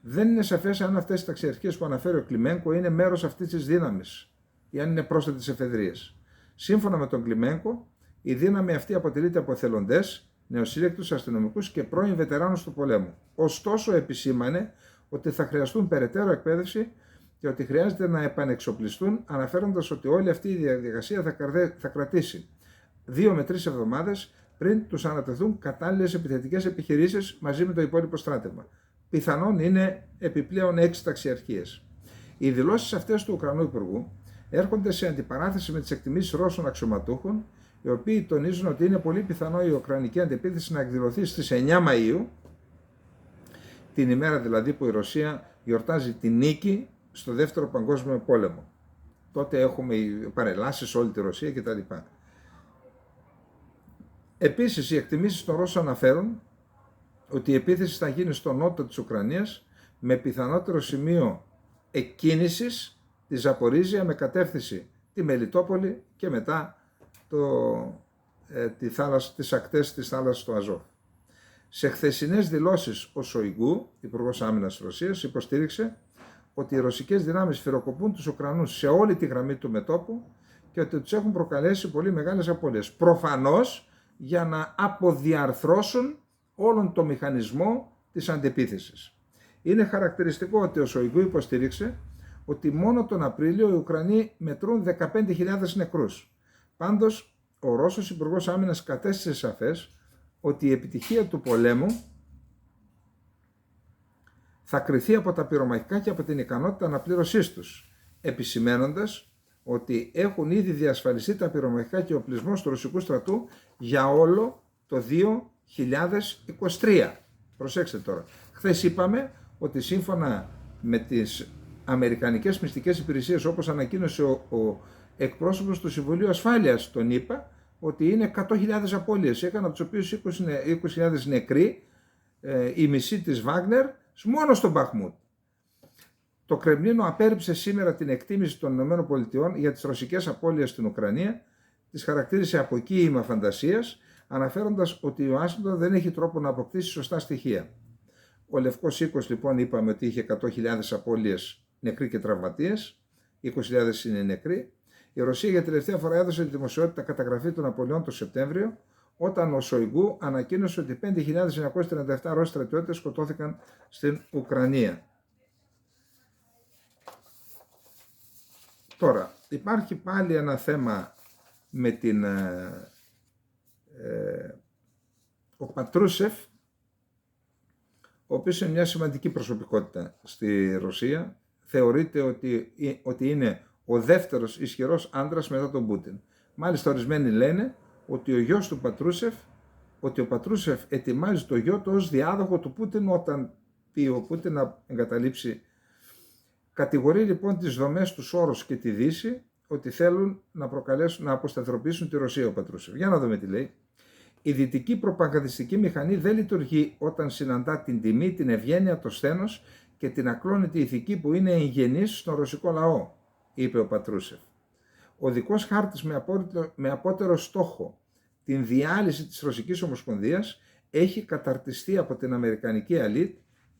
Δεν είναι σαφές αν αυτές οι ταξιαρχίες που αναφέρει ο Κλιμένκο είναι μέρος αυτής της δύναμης ή αν είναι πρόσθετες εφεδρείες. Σύμφωνα με τον Κλιμένκο, η δύναμη αυτή αποτελείται από εθελοντές, νεοσύλλεκτους αστυνομικούς και πρώην βετεράνους του πολέμου. Ωστόσο, επισήμανε ότι θα χρειαστούν περαιτέρω εκπαίδευση και ότι χρειάζεται να επανεξοπλιστούν, αναφέροντας ότι όλη αυτή η διαδικασία θα κρατήσει 2 με 3 εβδομάδες πριν τους ανατεθούν κατάλληλες επιθετικές επιχειρήσεις μαζί με το υπόλοιπο στράτευμα. Πιθανόν είναι επιπλέον 6 ταξιαρχίες. Οι δηλώσεις αυτές του Ουκρανού Υπουργού έρχονται σε αντιπαράθεση με τις εκτιμήσεις Ρώσων αξιωματούχων, οι οποίοι τονίζουν ότι είναι πολύ πιθανό η Ουκρανική αντεπίθεση να εκδηλωθεί στις 9 Μαΐου, την ημέρα δηλαδή που η Ρωσία γιορτάζει τη νίκη στο Δεύτερο Παγκόσμιο Πόλεμο. Τότε έχουμε παρελάσεις σε όλη τη Ρωσία κτλ. Επίσης, οι εκτιμήσεις των Ρώσων αναφέρουν ότι η επίθεση θα γίνει στο νότο της Ουκρανίας με πιθανότερο σημείο εκκίνησης τη Ζαπορίζια με κατεύθυνση τη Μελιτόπολη και μετά τις ακτές της θάλασσας του Αζόφ. Σε χθεσινές δηλώσεις ο Σοϊγκού, Υπουργός Άμυνας της Ρωσίας, υποστήριξε ότι οι ρωσικές δυνάμεις φυροκοπούν τους Ουκρανούς σε όλη τη γραμμή του μετώπου και ότι τους έχουν προκαλέσει πολύ μεγάλες απώλειες. Προφανώς για να αποδιαρθρώσουν όλον το μηχανισμό της αντεπίθεσης. Είναι χαρακτηριστικό ότι ο Σοϊγκού υποστήριξε ότι μόνο τον Απρίλιο οι Ουκρανοί μετρούν 15.000 νεκρούς. Πάντως, ο Ρώσος Υπουργός Άμυνας κατέστησε σαφές ότι η επιτυχία του πολέμου θα κριθεί από τα πυρομαχικά και από την ικανότητα αναπλήρωσής τους, επισημένοντας ότι έχουν ήδη διασφαλιστεί τα πυρομαχικά και ο οπλισμός του ρωσικού στρατού για όλο το 2023. Προσέξτε τώρα. Χθες είπαμε ότι σύμφωνα με τις αμερικανικές μυστικές υπηρεσίες, όπως ανακοίνωσε ο εκπρόσωπος του Συμβουλίου Ασφάλειας των ΗΠΑ, ότι είναι 100.000 απώλειες, έκαναν από τους οποίους 20.000 νεκροί, η μισή της Βάγνερ, μόνο στον Μπαχμούτ. Το Κρεμλίνο απέρριψε σήμερα την εκτίμηση των ΗΠΑ για τις ρωσικές απώλειες στην Ουκρανία, τις χαρακτήρισε αποκοίημα φαντασίας, αναφέροντας ότι η Ουάσιγκτον δεν έχει τρόπο να αποκτήσει σωστά στοιχεία. Ο Λευκός Οίκος, λοιπόν, είπαμε ότι είχε 100.000 απώλειες νεκροί και τραυματίες, 20.000 είναι νεκροί. Η Ρωσία για τελευταία φορά έδωσε τη δημοσιότητα καταγραφή των απολειών το Σεπτέμβριο, όταν ο Σοϊγκού ανακοίνωσε ότι 5.937 Ρώσοι στρατιώτες σκοτώθηκαν στην Ουκρανία. Τώρα, υπάρχει πάλι ένα θέμα με ο Πατρούσεφ, ο οποίος είναι μια σημαντική προσωπικότητα στη Ρωσία. Θεωρείται ότι είναι ο δεύτερος ισχυρός άντρας μετά τον Πούτιν. Μάλιστα ορισμένοι λένε ότι ο γιος του Πατρούσεφ, ότι ο Πατρούσεφ ετοιμάζει το γιο του ως διάδοχο του Πούτιν όταν πει ο Πούτιν να εγκαταλείψει. Κατηγορεί λοιπόν τις δομές του Σόρος και τη Δύση ότι θέλουν να αποσταθεροποιήσουν τη Ρωσία ο Πατρούσεφ. Για να δούμε τι λέει. Η δυτική προπαγανδιστική μηχανή δεν λειτουργεί όταν συναντά την τιμή, την ευγένεια, το σθένος και την ακλόνητη ηθική που είναι εγγενής στον ρωσικό λαό, είπε ο Πατρούσεφ. Ο δικός χάρτης με απότερο στόχο την διάλυση της Ρωσικής Ομοσπονδίας έχει καταρτιστεί από την Αμερικανική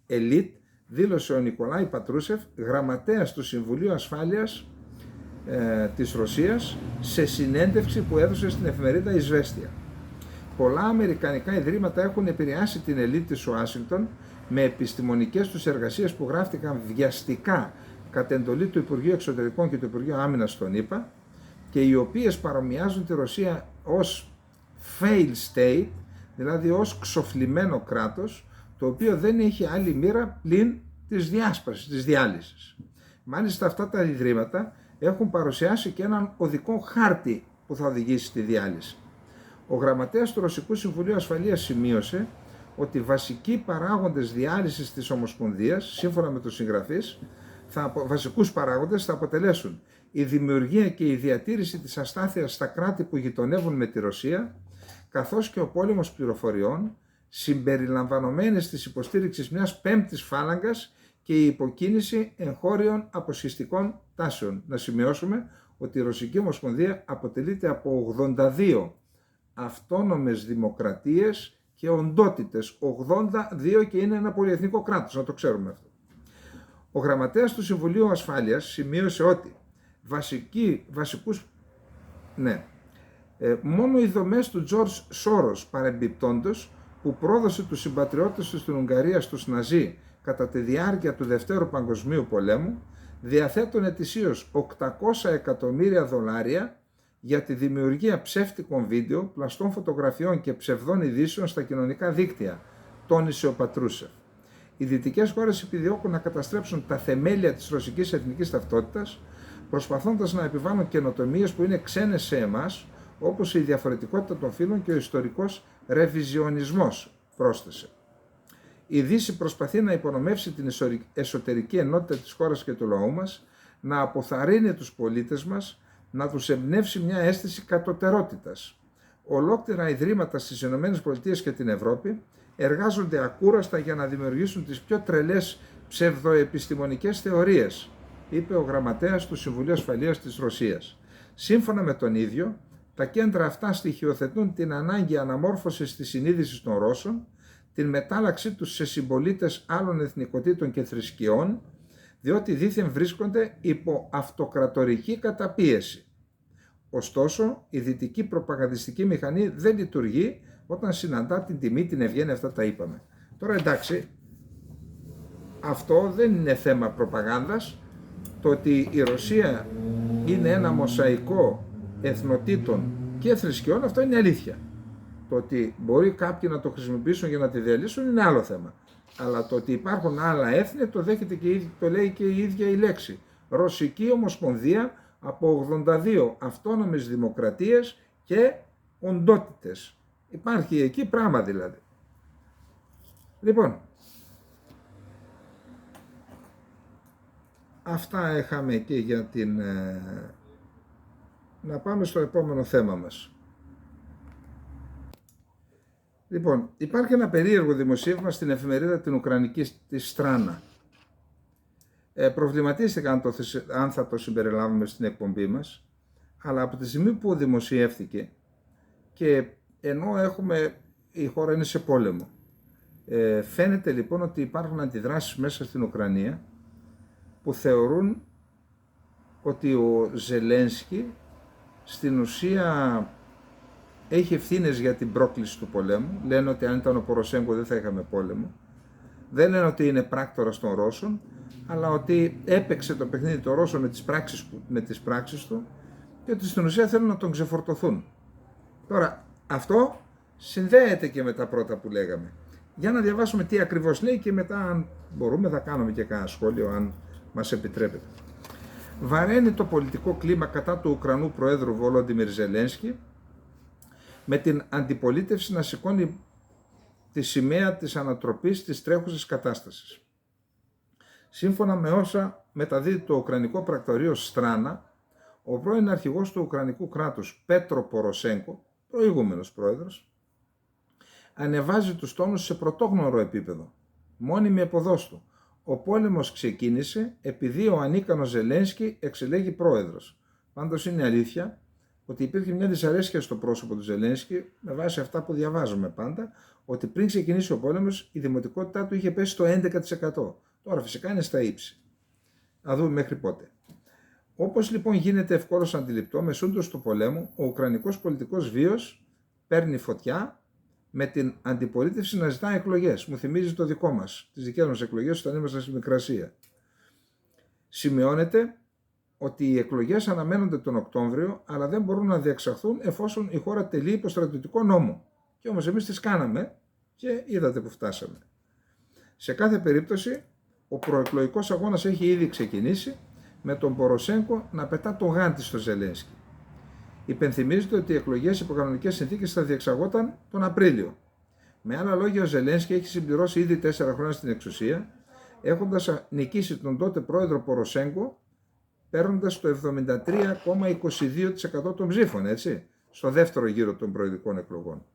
ελίτ, δήλωσε ο Νικολάη Πατρούσεφ, γραμματέας του Συμβουλίου Ασφάλειας της Ρωσίας, σε συνέντευξη που έδωσε στην εφημερίδα Ισβέστια. Πολλά αμερικανικά ιδρύματα έχουν επηρεάσει την ελίτ της Ουάσιγκτον με επιστημονικές τους εργασίες που γράφτηκαν βιαστικά κατ' εντολή του Υπουργείου Εξωτερικών και του Υπουργείου Άμυνας των ΗΠΑ και οι οποίες παρομοιάζουν τη Ρωσία ως fail state, δηλαδή ως ξοφλημένο κράτος, το οποίο δεν έχει άλλη μοίρα πλην της διάσπασης, της διάλυσης. Μάλιστα αυτά τα ιδρύματα έχουν παρουσιάσει και έναν οδικό χάρτη που θα οδηγήσει στη διάλυση. Ο γραμματέας του Ρωσικού Συμβουλίου Ασφαλείας σημείωσε ότι βασικοί παράγοντες διάλυσης της Ομοσπονδίας, σύμφωνα με τους συγγραφείς, βασικούς παράγοντες θα αποτελέσουν η δημιουργία και η διατήρηση της αστάθειας στα κράτη που γειτονεύουν με τη Ρωσία, καθώς και ο πόλεμος πληροφοριών, συμπεριλαμβανομένης της υποστήριξης μιας πέμπτης φάλαγγας και η υποκίνηση εγχώριων αποσχιστικών τάσεων. Να σημειώσουμε ότι η Ρωσική Ομοσπονδία αποτελείται από 82 αυτόνομες δημοκρατίες και οντότητες, 82, και είναι ένα πολυεθνικό κράτος, να το ξέρουμε αυτό. Ο γραμματέας του Συμβουλίου Ασφάλειας σημείωσε ότι μόνο οι δομές του Τζορτζ Σόρος παρεμπιπτόντος, που πρόδωσε τους συμπατριώτες του στην Ουγγαρία στους Ναζί κατά τη διάρκεια του Δευτέρου Παγκοσμίου Πολέμου, διαθέτουν ετησίως 800 εκατομμύρια δολάρια για τη δημιουργία ψεύτικων βίντεο, πλαστών φωτογραφιών και ψευδών ειδήσεων στα κοινωνικά δίκτυα, τόνισε ο Πατρούσεφ. Οι δυτικές χώρες επιδιώκουν να καταστρέψουν τα θεμέλια της ρωσικής εθνικής ταυτότητας, προσπαθώντας να επιβάλλουν καινοτομίες που είναι ξένες σε εμάς, όπως η διαφορετικότητα των φύλων και ο ιστορικός ρεβιζιονισμός, πρόσθεσε. Η Δύση προσπαθεί να υπονομεύσει την εσωτερική ενότητα της χώρας και του λαού μας, να αποθαρρύνει τους πολίτες μας, να τους εμπνεύσει μια αίσθηση κατωτερότητας. Ολόκληρα ιδρύματα στις ΗΠΑ και την Ευρώπη εργάζονται ακούραστα για να δημιουργήσουν τις πιο τρελές ψευδοεπιστημονικές θεωρίες, είπε ο γραμματέας του Συμβουλίου Ασφαλείας της Ρωσίας. Σύμφωνα με τον ίδιο, τα κέντρα αυτά στοιχειοθετούν την ανάγκη αναμόρφωσης της συνείδησης των Ρώσων, την μετάλλαξή τους σε συμπολίτες άλλων εθνικοτήτων και θρησκειών, διότι δήθεν βρίσκονται υπό αυτοκρατορική καταπίεση. Ωστόσο, η δυτική προπαγανδιστική μηχανή δεν λειτουργεί όταν συναντά την τιμή, την ευγένεια, αυτά τα είπαμε. Τώρα εντάξει, αυτό δεν είναι θέμα προπαγάνδας. Το ότι η Ρωσία είναι ένα μοσαϊκό εθνοτήτων και θρησκειών, αυτό είναι αλήθεια. Το ότι μπορεί κάποιοι να το χρησιμοποιήσουν για να τη διαλύσουν είναι άλλο θέμα. Αλλά το ότι υπάρχουν άλλα έθνη το δέχεται και το λέει και η ίδια η λέξη. Ρωσική Ομοσπονδία από 82 αυτόνομες δημοκρατίες και οντότητες. Υπάρχει εκεί πράγμα δηλαδή. Λοιπόν, αυτά είχαμε και για την... Να πάμε στο επόμενο θέμα μας. Λοιπόν, υπάρχει ένα περίεργο δημοσίευμα στην εφημερίδα την Ουκρανική της Στράνα. Προβληματίστηκα αν θα το συμπεριλάβουμε στην εκπομπή μας, αλλά από τη στιγμή που δημοσιεύθηκε και ενώ η χώρα είναι σε πόλεμο, φαίνεται λοιπόν ότι υπάρχουν αντιδράσεις μέσα στην Ουκρανία που θεωρούν ότι ο Ζελένσκι στην ουσία έχει ευθύνες για την πρόκληση του πολέμου. Λένε ότι αν ήταν ο Ποροσέγκο δεν θα είχαμε πόλεμο. Δεν λένε ότι είναι πράκτορας των Ρώσων, αλλά ότι έπαιξε το παιχνίδι των Ρώσων με τις πράξεις του και ότι στην ουσία θέλουν να τον ξεφορτωθούν. Τώρα, αυτό συνδέεται και με τα πρώτα που λέγαμε. Για να διαβάσουμε τι ακριβώς λέει και μετά, αν μπορούμε, θα κάνουμε και κανένα σχόλιο, αν μας επιτρέπετε. Βαραίνει το πολιτικό κλίμα κατά του Ουκρανού Προέδρου Βολόντιμιρ Ζελένσκι, με την αντιπολίτευση να σηκώνει τη σημαία της ανατροπής της τρέχουσας κατάστασης. Σύμφωνα με όσα μεταδίδει το Ουκρανικό πρακτορείο Στράνα, ο πρώην αρχηγός του Ουκρανικού κράτους Πέτρο Ποροσέγκο, προηγούμενος πρόεδρος, ανεβάζει τους τόνους σε πρωτόγνωρο επίπεδο, μόνιμη εποδός του. Ο πόλεμος ξεκίνησε επειδή ο ανίκανος Ζελένσκι εξελέγει πρόεδρος. Πάντως είναι αλήθεια ότι υπήρχε μια δυσαρέσκεια στο πρόσωπο του Ζελένσκι, με βάση αυτά που διαβάζουμε πάντα, ότι πριν ξεκινήσει ο πόλεμος η δημοτικότητά του είχε πέσει στο 11%. Τώρα φυσικά είναι στα ύψη. Να δούμε μέχρι πότε. Όπως λοιπόν γίνεται ευκόλως αντιληπτό, μεσούντος του πολέμου, ο ουκρανικός πολιτικός βίος παίρνει φωτιά με την αντιπολίτευση να ζητά εκλογές. Μου θυμίζει το δικό μας, τις δικές μας εκλογές όταν ήμασταν στη Μικρασία. Σημειώνεται ότι οι εκλογές αναμένονται τον Οκτώβριο, αλλά δεν μπορούν να διεξαχθούν εφόσον η χώρα τελεί υπό στρατιωτικό νόμο. Και όμως εμείς τις κάναμε και είδατε που φτάσαμε. Σε κάθε περίπτωση, ο προεκλογικός αγώνας έχει ήδη ξεκινήσει, με τον Ποροσέγκο να πετά το γάντι στο Ζελένσκι. Υπενθυμίζεται ότι οι εκλογές υπό κανονικές συνθήκες θα διεξαγόταν τον Απρίλιο. Με άλλα λόγια, ο Ζελένσκι έχει συμπληρώσει ήδη 4 χρόνια στην εξουσία, έχοντας νικήσει τον τότε πρόεδρο Ποροσέγκο, παίρνοντας το 73,22% των ψήφων, έτσι, στο δεύτερο γύρο των προεδρικών εκλογών.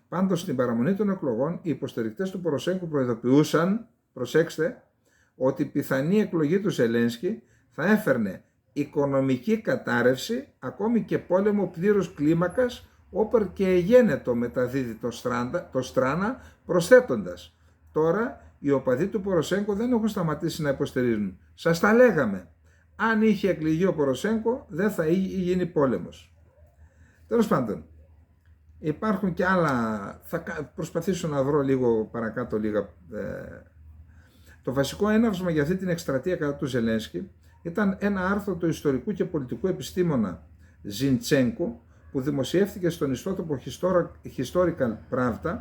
Πάντως, στην παραμονή των εκλογών, οι υποστηρικτές του Ποροσέγκου προειδοποιούσαν, προσέξτε, ότι η πιθανή εκλογή του Ζελένσκι θα έφερνε οικονομική κατάρρευση, ακόμη και πόλεμο πλήρους κλίμακας, όπερ και εγένετο μεταδίδει το Στράνα, προσθέτοντας. Τώρα, οι οπαδοί του Ποροσέγκο δεν έχουν σταματήσει να υποστηρίζουν. Σας τα λέγαμε. Αν είχε εκλεγεί ο Ποροσέγκο, δεν θα γίνει πόλεμος. Τέλος πάντων, υπάρχουν και άλλα, θα προσπαθήσω να βρω λίγο παρακάτω λίγα. Το βασικό έναυσμα για αυτή την εκστρατεία κατά του Ζελένσκι ήταν ένα άρθρο του ιστορικού και πολιτικού επιστήμονα Ζιντσένκο, που δημοσιεύθηκε στον ιστότοπο Historical Pravda,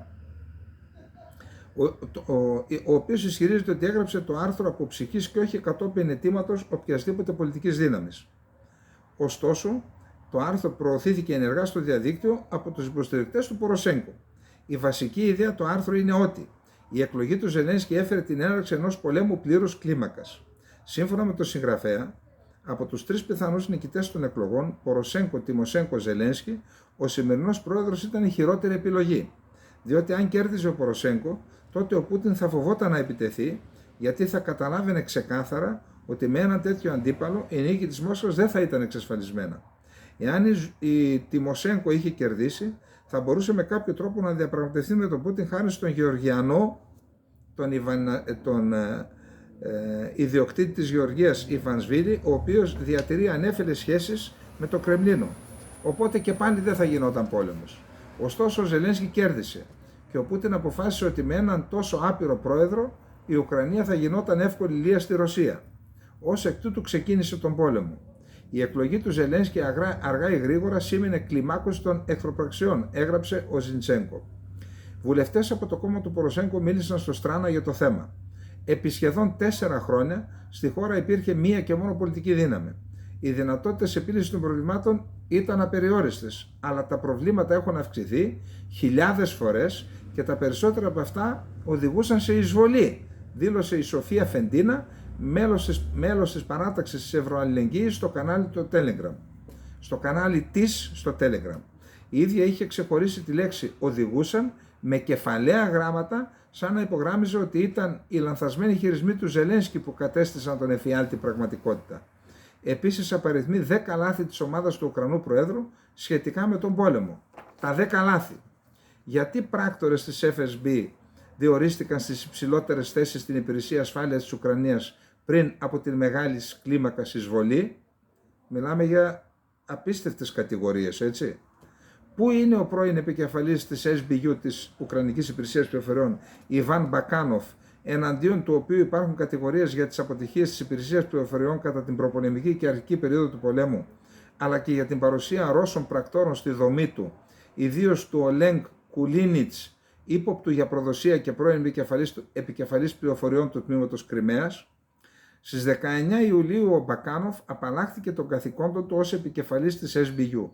ο οποίος ισχυρίζεται ότι έγραψε το άρθρο από ψυχής και όχι κατόπιν αιτήματος οποιασδήποτε πολιτικής δύναμης. Ωστόσο, το άρθρο προωθήθηκε ενεργά στο διαδίκτυο από τους υποστηρικτές του Ποροσέγκο. Η βασική ιδέα του άρθρου είναι ότι η εκλογή του Ζελένσκι έφερε την έναρξη ενός πολέμου πλήρους κλίμακας. Σύμφωνα με τον συγγραφέα, από τους 3 πιθανούς νικητές των εκλογών, Ποροσέγκο, Τιμοσέγκο, Ζελένσκι, ο σημερινός πρόεδρος ήταν η χειρότερη επιλογή. Διότι αν κέρδιζε ο Ποροσέγκο, τότε ο Πούτιν θα φοβόταν να επιτεθεί, γιατί θα καταλάβαινε ξεκάθαρα ότι με έναν τέτοιο αντίπαλο η νίκη της Μόσχας δεν θα ήταν εξασφαλισμένα. Εάν η Τιμοσέγκο είχε κερδίσει, θα μπορούσε με κάποιο τρόπο να διαπραγματευτεί με τον Πούτιν χάρη στον Γεωργιανό, τον ιδιοκτήτη της Γεωργίας Ιβανσβίλη, ο οποίος διατηρεί ανέφελες σχέσεις με το Κρεμλίνο. Οπότε και πάλι δεν θα γινόταν πόλεμος. Ωστόσο ο Ζελένσκι κέρδισε και ο Πούτιν αποφάσισε ότι με έναν τόσο άπειρο πρόεδρο η Ουκρανία θα γινόταν εύκολη λία στη Ρωσία. Ως εκ τούτου ξεκίνησε τον πόλεμο. Η εκλογή του Ζελένσκι αργά ή γρήγορα σήμαινε κλιμάκωση των εχθροπραξιών, έγραψε ο Ζιντσένκο. Βουλευτές από το κόμμα του Ποροσέγκο μίλησαν στο Στράνα για το θέμα. Επί σχεδόν 4 χρόνια στη χώρα υπήρχε μία και μόνο πολιτική δύναμη. Οι δυνατότητες επίλυσης των προβλημάτων ήταν απεριόριστες, αλλά τα προβλήματα έχουν αυξηθεί χιλιάδες φορές και τα περισσότερα από αυτά οδηγούσαν σε εισβολή, δήλωσε η Σοφία Φεντίνα, μέλος της παράταξης της Ευρωαλληλεγγύης στο κανάλι του Telegram. Στο κανάλι της στο Telegram. Η ίδια είχε ξεχωρίσει τη λέξη «οδηγούσαν» με κεφαλαία γράμματα, σαν να υπογράμμιζε ότι ήταν οι λανθασμένοι χειρισμοί του Ζελένσκι που κατέστησαν τον εφιάλτη πραγματικότητα. Επίσης απαριθμεί 10 λάθη της ομάδας του Ουκρανού Προέδρου σχετικά με τον πόλεμο. Τα 10 λάθη. Γιατί πράκτορες της FSB διορίστηκαν στις υψηλότερες θέσεις στην υπηρεσία ασφάλειας της Ουκρανίας πριν από την μεγάλη κλίμακα εισβολή? Μιλάμε για απίστευτες κατηγορίες, έτσι. Πού είναι ο πρώην επικεφαλής της SBU, της Ουκρανικής Υπηρεσίας Πληροφοριών, Ιβάν Μπακάνοφ, εναντίον του οποίου υπάρχουν κατηγορίες για τις αποτυχίες της Υπηρεσίας Πληροφοριών κατά την προπολεμική και αρχική περίοδο του πολέμου, αλλά και για την παρουσία Ρώσων πρακτόρων στη δομή του, ιδίως του Ολέγκ Κουλίνιτς, ύποπτου για προδοσία και πρώην επικεφαλής πληροφοριών του τμήματος Κριμαίας? Στις 19 Ιουλίου ο Μπακάνοφ απαλλάχθηκε των καθηκόντων του ως επικεφαλής της SBU.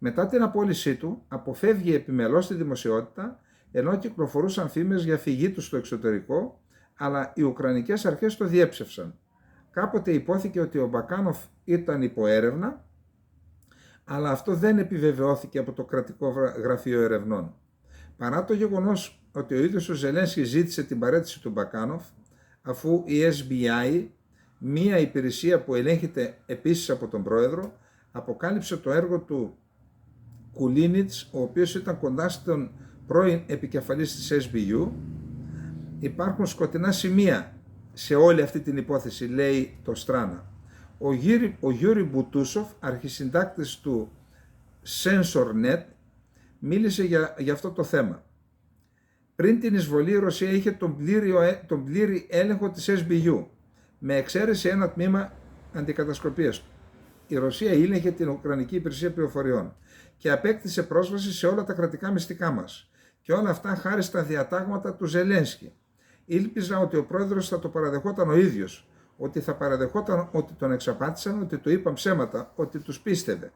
Μετά την απόλυσή του, αποφεύγει επιμελώς τη δημοσιότητα, ενώ κυκλοφορούσαν φήμες για φυγή του στο εξωτερικό, αλλά οι Ουκρανικές αρχές το διέψευσαν. Κάποτε υπόθηκε ότι ο Μπακάνοφ ήταν υπό έρευνα, αλλά αυτό δεν επιβεβαιώθηκε από το κρατικό γραφείο ερευνών. Παρά το γεγονός ότι ο ίδιος ο Ζελένσκι ζήτησε την παραίτηση του Μπακάνοφ, αφού η SBI, μία υπηρεσία που ελέγχεται επίσης από τον πρόεδρο, αποκάλυψε το έργο του Κουλίνιτς, ο οποίος ήταν κοντά στον πρώην επικεφαλής της SBU, υπάρχουν σκοτεινά σημεία σε όλη αυτή την υπόθεση, λέει το Στράνα. Ο Γιούρι Μπουτούσοφ, αρχισυντάκτης του SensorNet, μίλησε για αυτό το θέμα. Πριν την εισβολή, η Ρωσία είχε τον πλήρη έλεγχο της SBU, με εξαίρεση ένα τμήμα αντικατασκοπίας. Η Ρωσία ήλεγχε την Ουκρανική Υπηρεσία Πληροφοριών και απέκτησε πρόσβαση σε όλα τα κρατικά μυστικά μας. Και όλα αυτά χάρη στα διατάγματα του Ζελένσκι. Ήλπιζα ότι ο πρόεδρος θα το παραδεχόταν ο ίδιος, ότι θα παραδεχόταν ότι τον εξαπάτησαν, ότι του είπαν ψέματα, ότι τους πίστευε.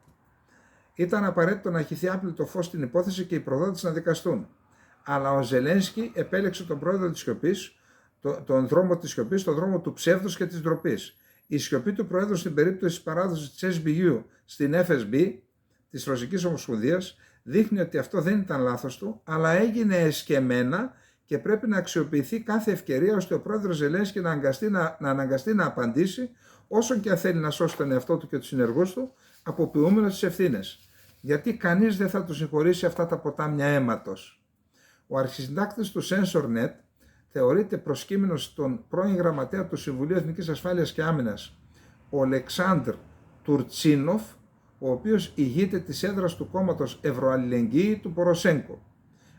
Ήταν απαραίτητο να χυθεί άπλυτο φως στην υπόθεση και οι προδότες να δικαστούν. Αλλά ο Ζελένσκι επέλεξε τον πρόεδρο της σιωπής, τον δρόμο της σιωπής, τον δρόμο του ψεύδους και της ντροπής. Η σιωπή του πρόεδρου στην περίπτωση της παράδοσης της SBU στην FSB, της Ρωσικής Ομοσπονδίας, δείχνει ότι αυτό δεν ήταν λάθος του, αλλά έγινε εσκεμμένα και πρέπει να αξιοποιηθεί κάθε ευκαιρία ώστε ο πρόεδρος Ζελένσκι να αναγκαστεί να απαντήσει, όσον και αν θέλει να σώσει τον εαυτό του και τους συνεργούς του, αποποιούμενος τις ευθύνες. Γιατί κανείς δεν θα του συγχωρήσει αυτά τα ποτάμια αίματος. Ο αρχισυντάκτης του SensorNet θεωρείται προσκύμενος στον πρώην γραμματέα του Συμβουλίου Εθνικής Ασφάλειας και Άμυνας, ο Ολεξάνδρ Τουρτσίνοφ, ο οποίος ηγείται της έδρας του κόμματος Ευρωαλληλεγγύη του Ποροσέγκο.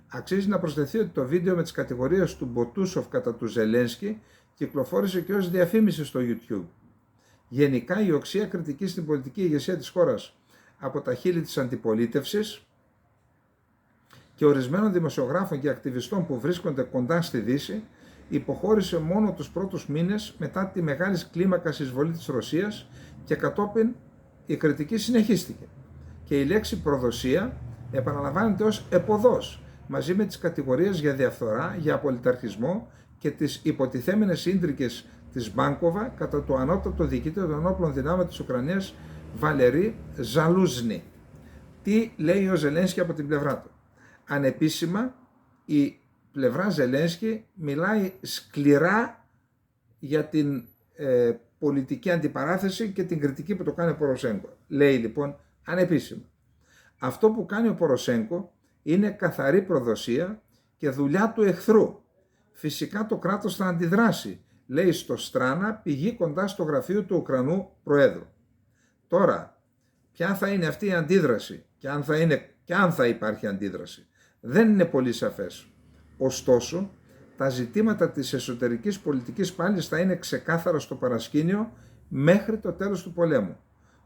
Αξίζει να προσθεθεί ότι το βίντεο με τις κατηγορίες του Μποτούσοφ κατά του Ζελένσκι κυκλοφόρησε και ως διαφήμιση στο YouTube. Γενικά η οξία κριτική στην πολιτική ηγεσία της χώρας από τα χείλη της αντιπολίτευσης και ορισμένων δημοσιογράφων και ακτιβιστών που βρίσκονται κοντά στη Δύση υποχώρησε μόνο τους πρώτους μήνες μετά τη μεγάλη κλίμακα εισβολή της Ρωσίας και κατόπιν η κριτική συνεχίστηκε. Και η λέξη προδοσία επαναλαμβάνεται ως εποδός, μαζί με τις κατηγορίες για διαφθορά, για απολυταρχισμό και τις υποτιθέμενες ίντρικες της Μπάνκοβα κατά το ανώτατο διοικητήριο των όπλων δυνάμεων της Ουκρανίας, Βαλερή Ζαλούζνη. Τι λέει ο Ζελένσκι από την πλευρά του? Ανεπίσημα, η πλευρά Ζελένσκι μιλάει σκληρά για την πολιτική αντιπαράθεση και την κριτική που το κάνει ο Ποροσέγκο. Λέει λοιπόν ανεπίσημα. Αυτό που κάνει ο Ποροσέγκο είναι καθαρή προδοσία και δουλειά του εχθρού. Φυσικά το κράτος θα αντιδράσει, λέει στο Στράνα, πηγή κοντά στο γραφείο του Ουκρανού Προέδρου. Τώρα, ποια θα είναι αυτή η αντίδραση και αν θα υπάρχει αντίδραση, δεν είναι πολύ σαφές. Ωστόσο, τα ζητήματα της εσωτερικής πολιτικής πάλι θα είναι ξεκάθαρα στο παρασκήνιο μέχρι το τέλος του πολέμου.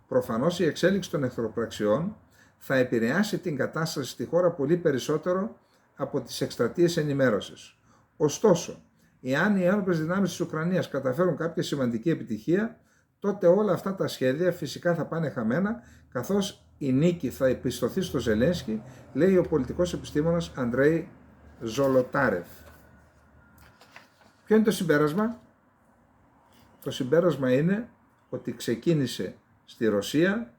Προφανώς η εξέλιξη των εχθροπραξιών θα επηρεάσει την κατάσταση στη χώρα πολύ περισσότερο από τις εκστρατείες ενημέρωσης. Ωστόσο, εάν οι ένοπλες δυνάμεις της Ουκρανίας καταφέρουν κάποια σημαντική επιτυχία, τότε όλα αυτά τα σχέδια φυσικά θα πάνε χαμένα, καθώς η νίκη θα επιστοθεί στο Ζελένσκι, λέει ο πολιτικός επιστήμονας Αντρέι Ζολοτάρεφ. Ποιο είναι το συμπέρασμα? το συμπέρασμα είναι ότι ξεκίνησε στη Ρωσία,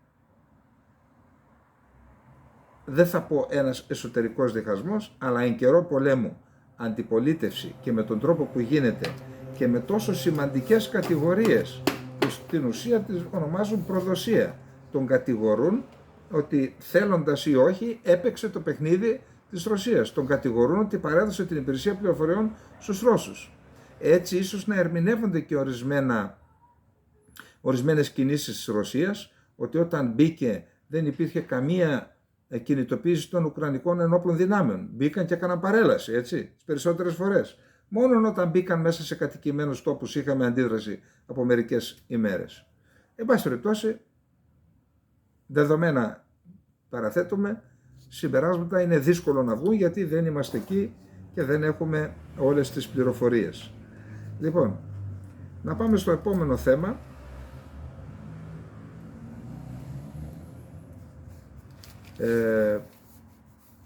δεν θα πω ένας εσωτερικός διχασμός, αλλά εν καιρό πολέμου, αντιπολίτευση και με τον τρόπο που γίνεται και με τόσο σημαντικές κατηγορίες που στην ουσία τις ονομάζουν προδοσία. Τον κατηγορούν ότι θέλοντας ή όχι έπαιξε το παιχνίδι της Ρωσίας. Τον κατηγορούν ότι παρέδωσε την υπηρεσία πληροφοριών στους Ρώσους. Έτσι ίσως να ερμηνεύονται και ορισμένες κινήσεις της Ρωσίας, ότι όταν μπήκε δεν υπήρχε καμία κινητοποίηση των Ουκρανικών ενόπλων δυνάμεων. Μπήκαν και έκαναν παρέλαση, έτσι, τις περισσότερες φορές. Μόνο όταν μπήκαν μέσα σε κατοικημένους τόπους είχαμε αντίδραση από μερικές ημέρες. Εν πάση περιπτώσει, δεδομένα παραθέτουμε, συμπεράσματα είναι δύσκολο να βγουν γιατί δεν είμαστε εκεί και δεν έχουμε όλες τις πληροφορίες. Λοιπόν, να πάμε στο επόμενο θέμα.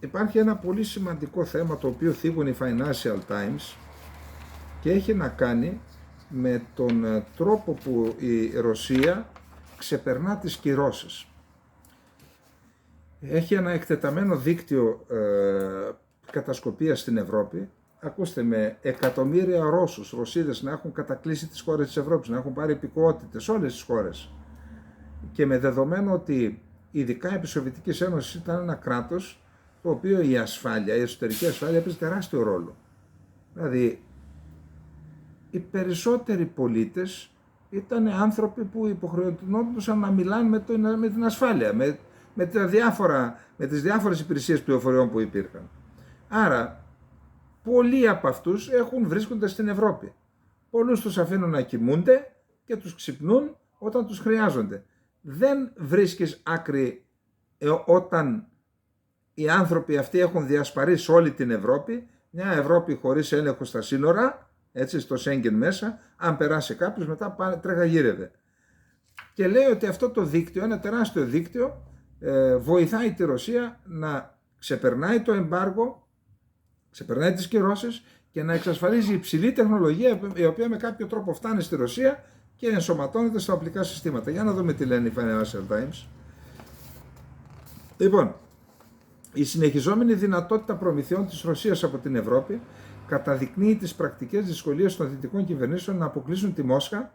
Υπάρχει ένα πολύ σημαντικό θέμα το οποίο θίγουν οι Financial Times και έχει να κάνει με τον τρόπο που η Ρωσία ξεπερνά τις κυρώσεις. Έχει ένα εκτεταμένο δίκτυο κατασκοπίας στην Ευρώπη. Ακούστε, με εκατομμύρια Ρώσους, Ρωσίδες να έχουν κατακλείσει τις χώρες της Ευρώπης, να έχουν πάρει υπηκοότητες όλες τις χώρες και με δεδομένο ότι ειδικά επί Σοβιετικής Ένωσης ήταν ένα κράτος το οποίο η ασφάλεια, η εσωτερική ασφάλεια έπαιζε τεράστιο ρόλο. Δηλαδή, οι περισσότεροι πολίτες ήταν άνθρωποι που υποχρεωτικόντουσαν να μιλάνε με την ασφάλεια, με τις διάφορες υπηρεσίες πληροφοριών που υπήρχαν. Άρα, πολλοί από αυτούς βρίσκονται στην Ευρώπη. Πολλούς τους αφήνουν να κοιμούνται και τους ξυπνούν όταν τους χρειάζονται. Δεν βρίσκεις άκρη όταν οι άνθρωποι αυτοί έχουν διασπαρίσει όλη την Ευρώπη, μια Ευρώπη χωρίς έλεγχο στα σύνορα, έτσι στο Σέγγεν μέσα, αν περάσει κάποιος μετά τρεγαγύρευε. Και λέει ότι αυτό το δίκτυο, ένα τεράστιο δίκτυο, βοηθάει τη Ρωσία να ξεπερνάει το εμπάργο, ξεπερνάει τις κυρώσεις και να εξασφαλίζει υψηλή τεχνολογία η οποία με κάποιο τρόπο φτάνει στη Ρωσία και ενσωματώνεται στα οπλικά συστήματα. Για να δούμε τι λένε οι Financial Times. Λοιπόν, η συνεχιζόμενη δυνατότητα προμηθειών της Ρωσίας από την Ευρώπη καταδεικνύει τις πρακτικές δυσκολίες των δυτικών κυβερνήσεων να αποκλείσουν τη Μόσχα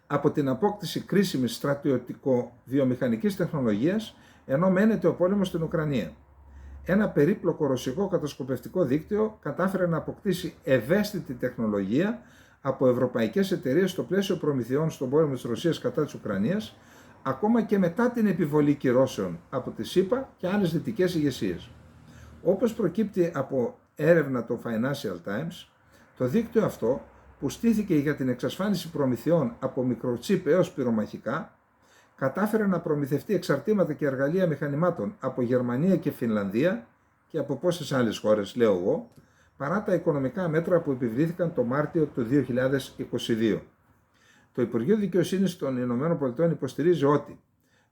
από την απόκτηση κρίσιμης στρατιωτικο-βιομηχανικής τεχνολογίας, ενώ μένεται ο πόλεμος στην Ουκρανία. Ένα περίπλοκο ρωσικό κατασκοπευτικό δίκτυο κατάφερε να αποκτήσει ευαίσθητη τεχνολογία από ευρωπαϊκές εταιρείες στο πλαίσιο προμηθειών στον πόλεμο της Ρωσίας κατά της Ουκρανίας, ακόμα και μετά την επιβολή κυρώσεων από τη ΣΥΠΑ και άλλες δυτικές ηγεσίες. Όπως προκύπτει από έρευνα των Financial Times, το δίκτυο αυτό, που στήθηκε για την εξασφάλιση προμηθειών από μικροτσίπ έως πυρομαχικά, κατάφερε να προμηθευτεί εξαρτήματα και εργαλεία μηχανημάτων από Γερμανία και Φινλανδία και από πόσες άλλες χώρες, λέω εγώ, παρά τα οικονομικά μέτρα που επιβλήθηκαν το Μάρτιο του 2022. Το Υπουργείο Δικαιοσύνης των ΗΠΑ υποστηρίζει ότι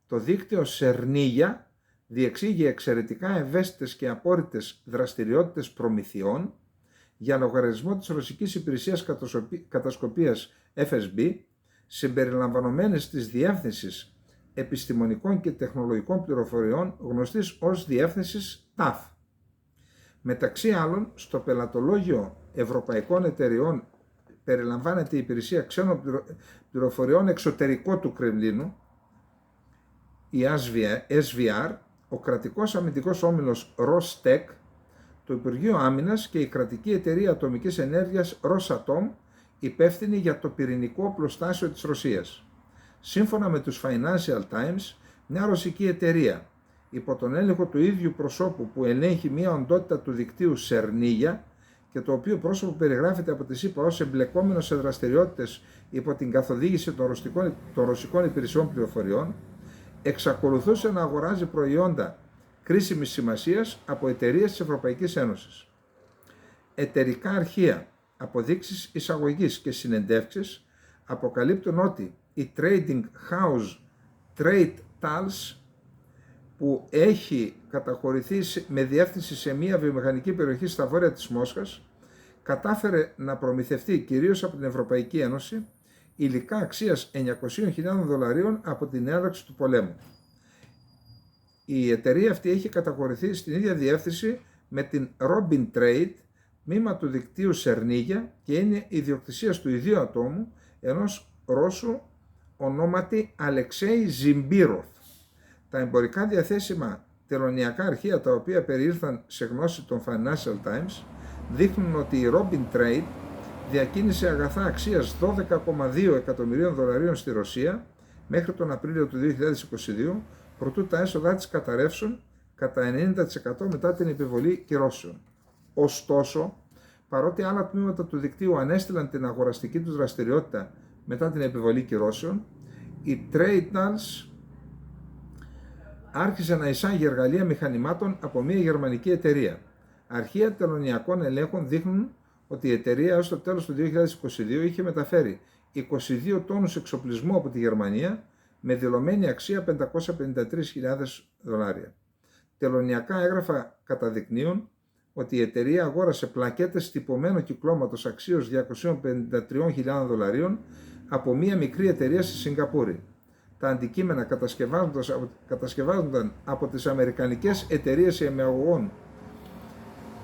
το δίκτυο Σερνίγια διεξήγει εξαιρετικά ευαίσθητες και απόρριτες δραστηριότητες προμηθειών για λογαριασμό της Ρωσικής Υπηρεσίας Κατασκοπίας FSB, συμπεριλαμβανομένης της Διεύθυνσης Επιστημονικών και Τεχνολογικών Πληροφοριών, γνωστής ως Διεύθυνσης TAF. Μεταξύ άλλων, στο πελατολόγιο ευρωπαϊκών εταιριών περιλαμβάνεται η υπηρεσία ξένων πληροφοριών εξωτερικό του Κρεμλίνου, η SVR, ο κρατικός αμυντικός όμιλος Rostec, το Υπουργείο Άμυνας και η κρατική εταιρεία ατομικής ενέργειας Rosatom, υπεύθυνη για το πυρηνικό οπλοστάσιο της Ρωσίας. Σύμφωνα με τους Financial Times, μια ρωσική εταιρεία υπό τον έλεγχο του ίδιου προσώπου που ελέγχει μια οντότητα του δικτύου Σερνίγια και το οποίο πρόσωπο περιγράφεται από τη ΣΥΠΑ ως εμπλεκόμενο σε δραστηριότητες υπό την καθοδήγηση των ρωσικών υπηρεσιών πληροφοριών, εξακολουθούσε να αγοράζει προϊόντα κρίσιμης σημασίας από εταιρείες της Ευρωπαϊκής Ένωσης. Εταιρικά αρχεία, αποδείξεις εισαγωγής και συνεντεύξεις αποκαλύπτουν ότι η Trading House Trade Tals, που έχει καταχωρηθεί με διεύθυνση σε μια βιομηχανική περιοχή στα βόρεια της Μόσχας, κατάφερε να προμηθευτεί κυρίως από την Ευρωπαϊκή Ένωση υλικά αξίας $900.000 από την έναρξη του πολέμου. Η εταιρεία αυτή έχει καταχωρηθεί στην ίδια διεύθυνση με την Robin Trade, τμήμα του δικτύου Σερνίγια, και είναι ιδιοκτησίας του ιδίου ατόμου, ενός Ρώσου ονόματι Αλεξέη Ζιμπίροφ. Τα εμπορικά διαθέσιμα τελωνειακά αρχεία, τα οποία περιήλθαν σε γνώση των Financial Times, δείχνουν ότι η Robin Trade διακίνησε αγαθά αξίας $12,2 εκατομμυρίων στη Ρωσία μέχρι τον Απρίλιο του 2022, προτού τα έσοδά της καταρρεύσουν κατά 90% μετά την επιβολή κυρώσεων. Ωστόσο, παρότι άλλα τμήματα του δικτύου ανέστηλαν την αγοραστική τους δραστηριότητα μετά την επιβολή κυρώσεων, η TradeNals άρχισε να εισάγει εργαλεία μηχανημάτων από μια γερμανική εταιρεία. Αρχεία τελωνειακών ελέγχων δείχνουν ότι η εταιρεία έως το τέλος του 2022 είχε μεταφέρει 22 τόνους εξοπλισμού από τη Γερμανία με δηλωμένη αξία $553.000. Τελωνειακά έγγραφα καταδεικνύουν ότι η εταιρεία αγόρασε πλακέτες τυπωμένου κυκλώματος αξίως $253.000 από μια μικρή εταιρεία στη Σιγκαπούρη. Τα αντικείμενα κατασκευάζονταν από τις αμερικανικές εταιρείες ημεαγωγών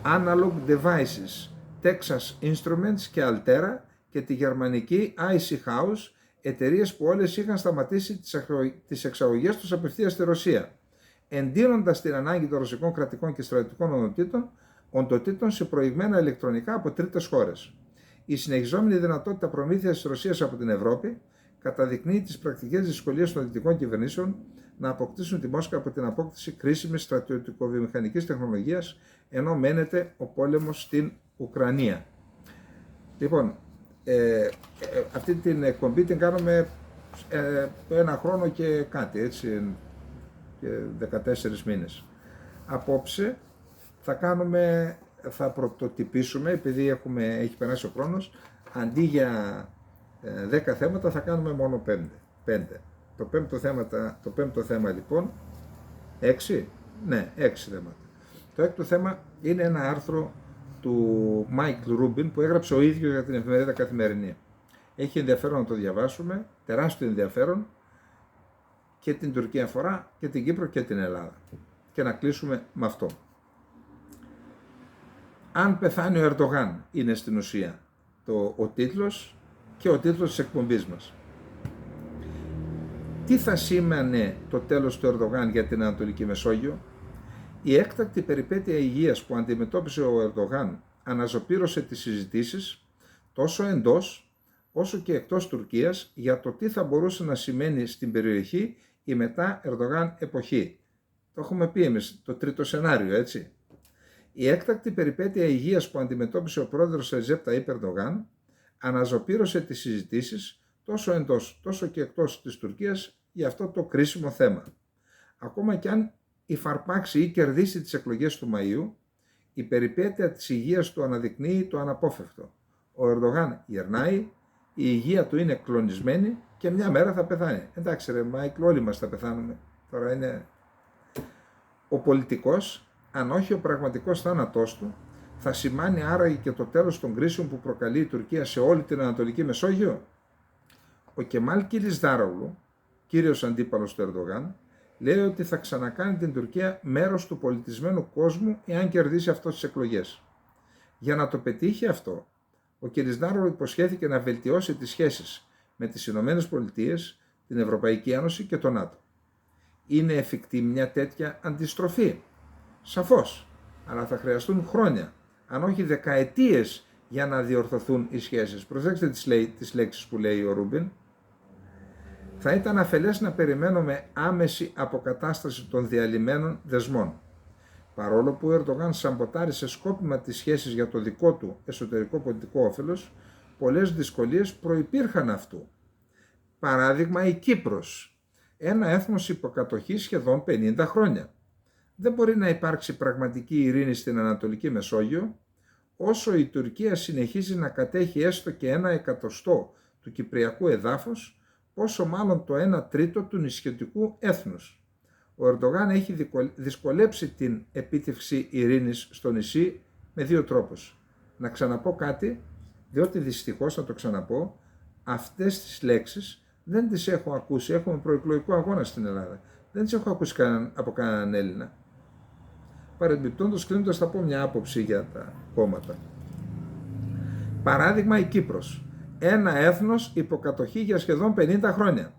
Analog Devices, Texas Instruments και Altera και τη γερμανική IC House, εταιρείες που όλες είχαν σταματήσει τις εξαγωγές τους απευθείας στη Ρωσία, εντείνοντας την ανάγκη των ρωσικών κρατικών και στρατιωτικών οντοτήτων σε προηγμένα ηλεκτρονικά από τρίτες χώρες. Η συνεχιζόμενη δυνατότητα προμήθειας της Ρωσίας από την Ευρώπη καταδεικνύει τις πρακτικές δυσκολίες των δυτικών κυβερνήσεων να αποκτήσουν τη Μόσχα από την απόκτηση κρίσιμης στρατιωτικο-βιομηχανικής τεχνολογίας, ενώ μένεται ο πόλεμος στην Ουκρανία. Λοιπόν, αυτή την εκπομπή την κάνουμε ένα χρόνο και κάτι, έτσι, και 14 μήνες. Απόψε θα πρωτοτυπήσουμε, επειδή έχει περάσει ο χρόνος, αντί για 10 θέματα θα κάνουμε μόνο 5. Το πέμπτο θέμα λοιπόν, 6? Ναι, 6 θέματα. Το έκτο θέμα είναι ένα άρθρο του Μάικλ Ρούμπιν που έγραψε ο ίδιος για την εφημερίδα Καθημερινή. Έχει ενδιαφέρον να το διαβάσουμε, τεράστιο ενδιαφέρον, και την Τουρκία αφορά και την Κύπρο και την Ελλάδα. Και να κλείσουμε με αυτό. Αν πεθάνει ο Ερντογάν είναι στην ουσία ο τίτλος και ο τίτλος της εκπομπής μας. Τι θα σήμανε το τέλος του Ερντογάν για την Ανατολική Μεσόγειο? Η έκτακτη περιπέτεια υγείας που αντιμετώπισε ο Ερντογάν αναζωπήρωσε τις συζητήσεις τόσο εντός όσο και εκτός Τουρκίας για το τι θα μπορούσε να σημαίνει στην περιοχή η μετά Ερντογάν εποχή. Το έχουμε πει εμείς, το τρίτο σενάριο, έτσι. Η έκτακτη περιπέτεια υγείας που αντιμετώπισε ο πρόεδρος Ρετζέπ Ταΐπ Ερντογάν αναζωπήρωσε τις συζητήσεις τόσο εντός τόσο και εκτός της Τουρκίας για αυτό το κρίσιμο θέμα. Ακόμα κι αν υφαρπάξει ή κερδίσει τις εκλογές του Μαΐου, η περιπέτεια της υγείας του αναδεικνύει το αναπόφευκτο. Ο Ερντογάν γερνάει, η υγεία του είναι κλονισμένη και μια μέρα θα πεθάνει. Εντάξει ρε Μάικλ, όλοι μας θα πεθάνουμε. Τώρα είναι ο πολιτικός, αν όχι ο πραγματικός θάνατός του, θα σημάνει άραγε και το τέλος των κρίσεων που προκαλεί η Τουρκία σε όλη την Ανατολική Μεσόγειο. Ο Κεμάλ Κιλισδάρογλου, κύριος αντίπαλος του Ερντογάν, λέει ότι θα ξανακάνει την Τουρκία μέρος του πολιτισμένου κόσμου εάν κερδίσει αυτό τις εκλογές. Για να το πετύχει αυτό, ο Κιλισδάρογλου υποσχέθηκε να βελτιώσει τις σχέσεις με τις Ηνωμένες Πολιτείες, την Ευρωπαϊκή Ένωση και το ΝΑΤΟ. Είναι εφικτή μια τέτοια αντιστροφή? Σαφώς, αλλά θα χρειαστούν χρόνια, αν όχι δεκαετίες, για να διορθωθούν οι σχέσεις. Προσέξτε τις λέξεις που λέει ο Ρούμπιν. Θα ήταν αφελές να περιμένουμε άμεση αποκατάσταση των διαλυμένων δεσμών. Παρόλο που ο Ερντογάν σαμποτάρισε σκόπιμα τις σχέσεις για το δικό του εσωτερικό πολιτικό όφελος, πολλές δυσκολίες προϋπήρχαν αυτού. Παράδειγμα η Κύπρος, ένα έθνος υποκατοχή σχεδόν 50 χρόνια. Δεν μπορεί να υπάρξει πραγματική ειρήνη στην Ανατολική Μεσόγειο όσο η Τουρκία συνεχίζει να κατέχει έστω και 1/100 του κυπριακού εδάφους, πόσο μάλλον το 1/3 του νησιωτικού έθνους. Ο Ερντογάν έχει δυσκολέψει την επίτευξη ειρήνης στο νησί με δύο τρόπους. Να ξαναπώ κάτι, διότι δυστυχώς θα το ξαναπώ, αυτές τις λέξεις δεν τις έχω ακούσει. Έχουμε προεκλογικό αγώνα στην Ελλάδα. Δεν τις έχω ακούσει από κανέναν Έλληνα. Παρεμπιπτόντως, κλείνοντας, θα πω μια άποψη για τα κόμματα. Παράδειγμα, η Κύπρος. Ένα έθνος υποκατοχή για σχεδόν 50 χρόνια.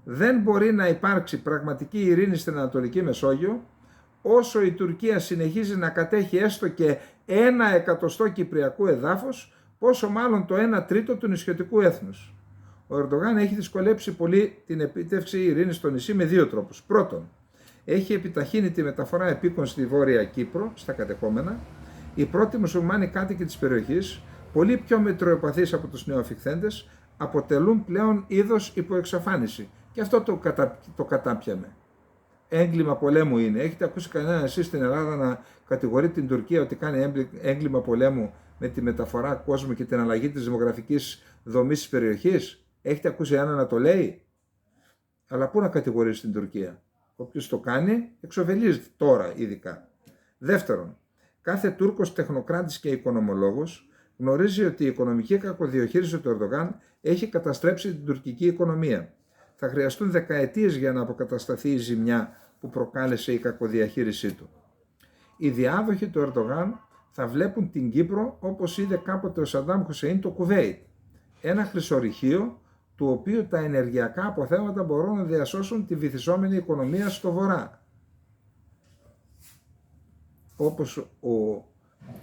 Δεν μπορεί να υπάρξει πραγματική ειρήνη στην Ανατολική Μεσόγειο όσο η Τουρκία συνεχίζει να κατέχει έστω και 1/100 κυπριακού εδάφους, πόσο μάλλον το 1/3 του νησιωτικού έθνους. Ο Ερντογάν έχει δυσκολέψει πολύ την επίτευξη ειρήνης στο νησί με δύο τρόπους. Πρώτον, έχει επιταχύνει τη μεταφορά επίκων στη Βόρεια Κύπρο, στα κατεχόμενα. Οι πρώτοι μουσουλμάνοι κάτοικοι της περιοχής, πολύ πιο μετροεπαθείς από τους νεοαφιχθέντες, αποτελούν πλέον είδος υποεξαφάνιση. Και αυτό το κατάπιαμε. Έγκλημα πολέμου είναι. Έχετε ακούσει κανέναν εσείς στην Ελλάδα να κατηγορεί την Τουρκία ότι κάνει έγκλημα πολέμου με τη μεταφορά κόσμου και την αλλαγή της δημογραφικής δομής της περιοχής? Έχετε ακούσει ένα να το λέει? Αλλά πού να κατηγορήσει την Τουρκία? Όποιος το κάνει εξοβελίζεται τώρα ειδικά. Δεύτερον, κάθε Τούρκος τεχνοκράτης και οικονομολόγος γνωρίζει ότι η οικονομική κακοδιαχείριση του Ερντογάν έχει καταστρέψει την τουρκική οικονομία. Θα χρειαστούν δεκαετίες για να αποκατασταθεί η ζημιά που προκάλεσε η κακοδιαχείρισή του. Οι διάδοχοι του Ερντογάν θα βλέπουν την Κύπρο όπως είδε κάποτε ο Σαντάμ Χουσέιν το Κουβέιτ. Ένα χρυσορυχείο του οποίου τα ενεργειακά αποθέματα μπορούν να διασώσουν τη βυθιζόμενη οικονομία στο βορρά. Όπως ο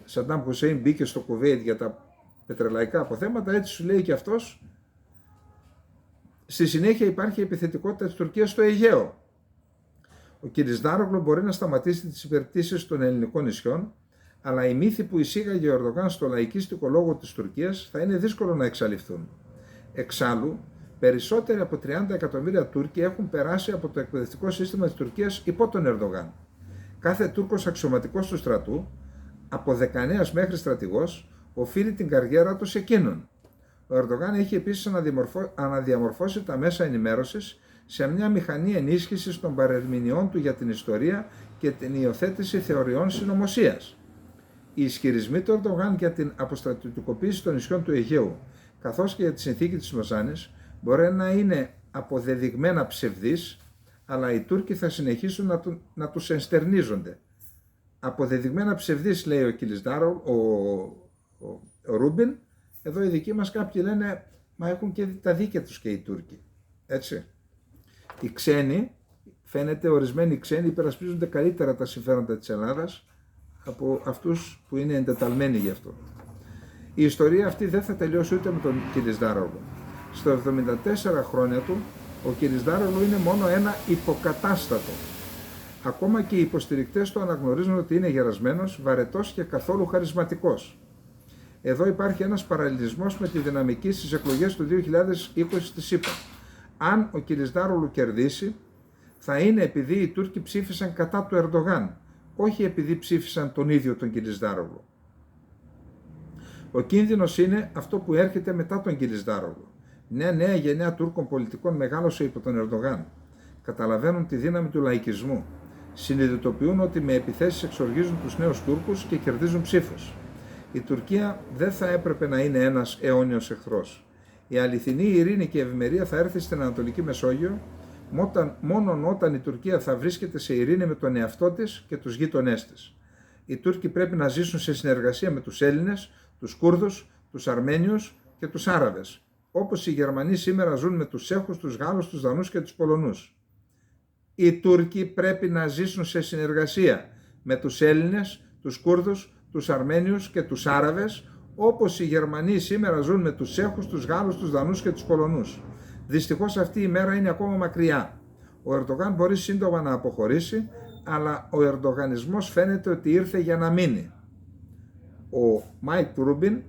Σαντάμ Χουσέιν μπήκε στο Κουβέιτ για τα πετρελαϊκά αποθέματα, έτσι σου λέει και αυτός. Στη συνέχεια υπάρχει η επιθετικότητα της Τουρκίας στο Αιγαίο. Ο Κιλισδάρογλου μπορεί να σταματήσει τις υπερπτήσεις των ελληνικών νησιών, αλλά οι μύθοι που εισήγαγε ο Ερντογάν στο λαϊκίστικο λόγο της Τουρκίας θα είναι δύσκολο να εξαλειφθούν. Εξάλλου, περισσότεροι από 30 εκατομμύρια Τούρκοι έχουν περάσει από το εκπαιδευτικό σύστημα της Τουρκίας υπό τον Ερντογάν. Κάθε Τούρκος αξιωματικός του στρατού, από δεκανέας μέχρι στρατηγός, οφείλει την καριέρα του σε εκείνον. Ο Ερντογάν έχει επίσης αναδιαμορφώσει τα μέσα ενημέρωσης σε μια μηχανή ενίσχυσης των παρερμηνιών του για την ιστορία και την υιοθέτηση θεωριών συνωμοσίας. Οι ισχυρισμοί του Ερντογάν για την αποστρατιωτικοποίηση των νησιών του Αιγαίου, καθώς και για τη συνθήκη της Λοζάνης, μπορεί να είναι αποδεδειγμένα ψευδείς, αλλά οι Τούρκοι θα συνεχίσουν να τους ενστερνίζονται. Αποδεδειγμένα ψευδείς, λέει ο Κιλισδάρογλου, ο Ρούμπιν. Εδώ οι δικοί μας κάποιοι λένε, μα έχουν και τα δίκαια τους και οι Τούρκοι. Έτσι. Οι ξένοι, φαίνεται ορισμένοι ξένοι υπερασπίζονται καλύτερα τα συμφέροντα της Ελλάδας από αυτούς που είναι εντεταλμένοι γι' αυτό. Η ιστορία αυτή δεν θα τελειώσει ούτε με τον Κιλισδάρογλου. Στο 74 χρόνια του, ο Κιλισδάρογλου είναι μόνο ένα υποκατάστατο. Ακόμα και οι υποστηρικτές του αναγνωρίζουν ότι είναι γερασμένος, βαρετός και καθόλου χαρισματικός. Εδώ υπάρχει ένας παραλληλισμός με τη δυναμική στις εκλογές του 2020 στη ΣΥΠΑ. Αν ο Κιλισδάρογλου κερδίσει, θα είναι επειδή οι Τούρκοι ψήφισαν κατά του Ερντογάν, όχι επειδή ψήφισαν τον ίδιο τον Κιλισδάρογλου. Ο κίνδυνος είναι αυτό που έρχεται μετά τον Κιλισδάρογλου. Μια νέα γενναία Τούρκων πολιτικών μεγάλωσε υπό τον Ερντογάν. Καταλαβαίνουν τη δύναμη του λαϊκισμού. Συνειδητοποιούν ότι με επιθέσεις εξοργίζουν τους νέους Τούρκους και κερδίζουν ψήφους. Η Τουρκία δεν θα έπρεπε να είναι ένας αιώνιος εχθρός. Η αληθινή ειρήνη και ευημερία θα έρθει στην Ανατολική Μεσόγειο μόνο όταν η Τουρκία θα βρίσκεται σε ειρήνη με τον εαυτό της και τους γείτονές της. Οι Τούρκοι πρέπει να ζήσουν σε συνεργασία με τους Έλληνες, τους Κούρδους, τους Αρμένιους και τους Άραβες, όπως οι Γερμανοί σήμερα ζουν με τους Τσέχους, τους Γάλλους, τους Δανούς και τους Πολωνούς. Οι Τούρκοι πρέπει να ζήσουν σε συνεργασία με τους Έλληνες, τους Κούρδους, τους Αρμένιους και τους Άραβες, όπως οι Γερμανοί σήμερα ζουν με τους Τσέχους, τους Γάλλους, τους Δανούς και τους Πολωνούς. Δυστυχώς αυτή η μέρα είναι ακόμα μακριά. Ο Ερντογάν μπορεί σύντομα να αποχωρήσει, αλλά ο ερντογανισμός φαίνεται ότι ήρθε για να μείνει. Ο Μάικ Ρούμπιν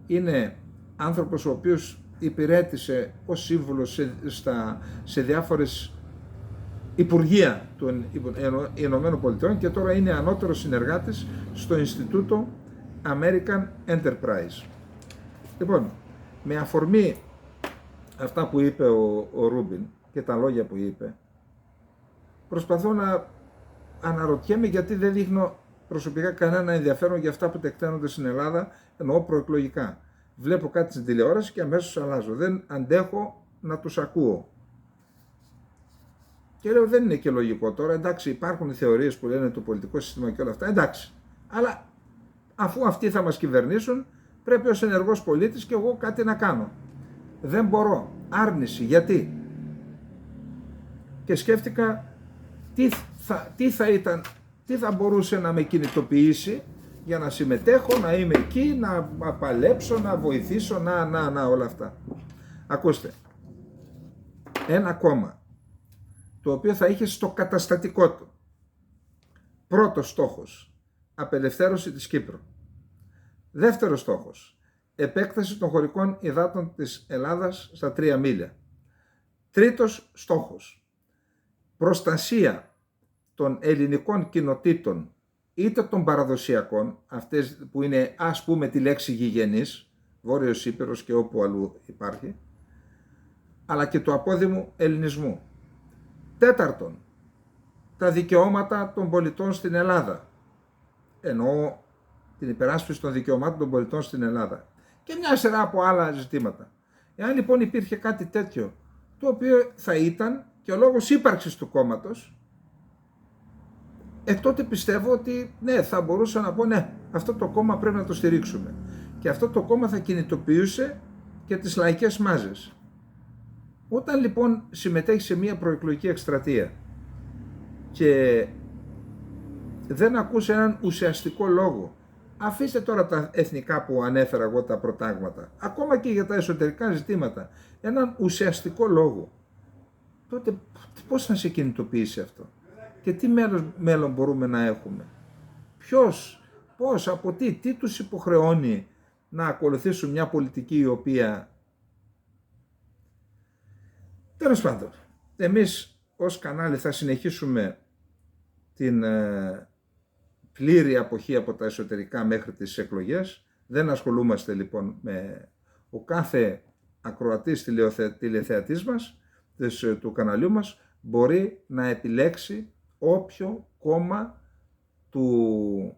είναι άνθρωπος ο οποίος υπηρέτησε ως σύμβουλος σε διάφορες υπουργεία των Ηνωμένων Πολιτειών και τώρα είναι ανώτερος συνεργάτης στο Ινστιτούτο American Enterprise. Λοιπόν, με αφορμή αυτά που είπε ο Ρούμπιν και τα λόγια που είπε, προσπαθώ να αναρωτιέμαι γιατί δεν δείχνω προσωπικά κανένα ενδιαφέρον για αυτά που τεκταίνονται στην Ελλάδα, εννοώ προεκλογικά. βλέπω κάτι στην τηλεόραση και αμέσως αλλάζω. Δεν αντέχω να τους ακούω. Και λέω δεν είναι και λογικό τώρα, εντάξει υπάρχουν οι θεωρίες που λένε το πολιτικό σύστημα και όλα αυτά, εντάξει. Αλλά αφού αυτοί θα μας κυβερνήσουν, πρέπει ως ενεργός πολίτης και εγώ κάτι να κάνω. Δεν μπορώ. Άρνηση. Γιατί? Και σκέφτηκα τι θα μπορούσε να με κινητοποιήσει για να συμμετέχω, να είμαι εκεί, να παλέψω, να βοηθήσω, να όλα αυτά. Ακούστε, ένα κόμμα το οποίο θα είχε στο καταστατικό του πρώτος στόχος απελευθέρωση της Κύπρου, δεύτερος στόχος επέκταση των χωρικών υδάτων της Ελλάδας στα 3 μίλια, τρίτος στόχος προστασία των ελληνικών κοινοτήτων, είτε των παραδοσιακών, αυτές που είναι ας πούμε τη λέξη γηγενής, Βόρειος Ήπειρος και όπου αλλού υπάρχει, αλλά και του απόδημου ελληνισμού. Τέταρτον, τα δικαιώματα των πολιτών στην Ελλάδα, εννοώ την υπεράσπιση των δικαιωμάτων των πολιτών στην Ελλάδα και μια σειρά από άλλα ζητήματα. Εάν λοιπόν υπήρχε κάτι τέτοιο, το οποίο θα ήταν και ο λόγος ύπαρξης του κόμματος, τότε πιστεύω ότι ναι, θα μπορούσα να πω ναι, αυτό το κόμμα πρέπει να το στηρίξουμε. Και αυτό το κόμμα θα κινητοποιούσε και τις λαϊκές μάζες. Όταν λοιπόν συμμετέχει σε μια προεκλογική εκστρατεία και δεν ακούς έναν ουσιαστικό λόγο, αφήστε τώρα τα εθνικά που ανέφερα εγώ τα προτάγματα, ακόμα και για τα εσωτερικά ζητήματα, έναν ουσιαστικό λόγο, τότε πώς θα σε κινητοποιήσει αυτό και τι μέλλον μπορούμε να έχουμε, ποιος, πώς, από τι τους υποχρεώνει να ακολουθήσουν μια πολιτική η οποία... Τέλος πάντων, εμείς ως κανάλι θα συνεχίσουμε την πλήρη αποχή από τα εσωτερικά μέχρι τις εκλογές. Δεν ασχολούμαστε λοιπόν με ο κάθε ακροατής τηλεθεατής μας, του καναλιού μας, μπορεί να επιλέξει όποιο κόμμα του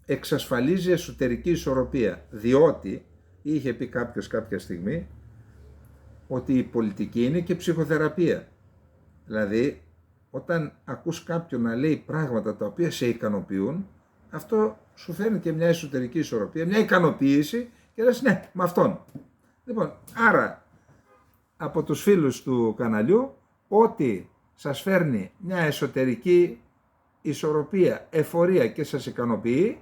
εξασφαλίζει εσωτερική ισορροπία. Διότι είχε πει κάποιος κάποια στιγμή ότι η πολιτική είναι και ψυχοθεραπεία. Δηλαδή, όταν ακούς κάποιον να λέει πράγματα τα οποία σε ικανοποιούν, αυτό σου φέρνει και μια εσωτερική ισορροπία, μια ικανοποίηση και λες ναι, με αυτόν. Λοιπόν, άρα από τους φίλους του καναλιού, ό,τι σας φέρνει μια εσωτερική ισορροπία, εφορία και σας ικανοποιεί,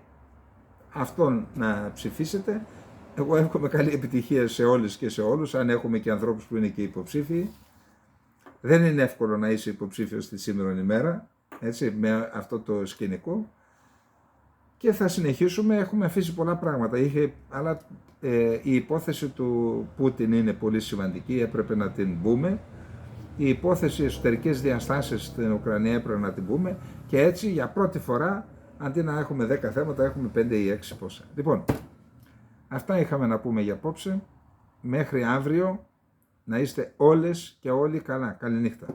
αυτόν να ψηφίσετε. Εγώ εύχομαι καλή επιτυχία σε όλες και σε όλους, αν έχουμε και ανθρώπους που είναι και υποψήφιοι. Δεν είναι εύκολο να είσαι υποψήφιος στη σήμερον ημέρα, έτσι, με αυτό το σκηνικό. Και θα συνεχίσουμε, έχουμε αφήσει πολλά πράγματα. Αλλά η υπόθεση του Πούτιν είναι πολύ σημαντική, έπρεπε να την πούμε. Η υπόθεση εσωτερικές διαστάσεις στην Ουκρανία έπρεπε να την πούμε. Και έτσι για πρώτη φορά, αντί να έχουμε 10 θέματα, έχουμε 5 ή 6 πόσα. Λοιπόν, αυτά είχαμε να πούμε για απόψε. Μέχρι αύριο να είστε όλες και όλοι καλά. Καληνύχτα.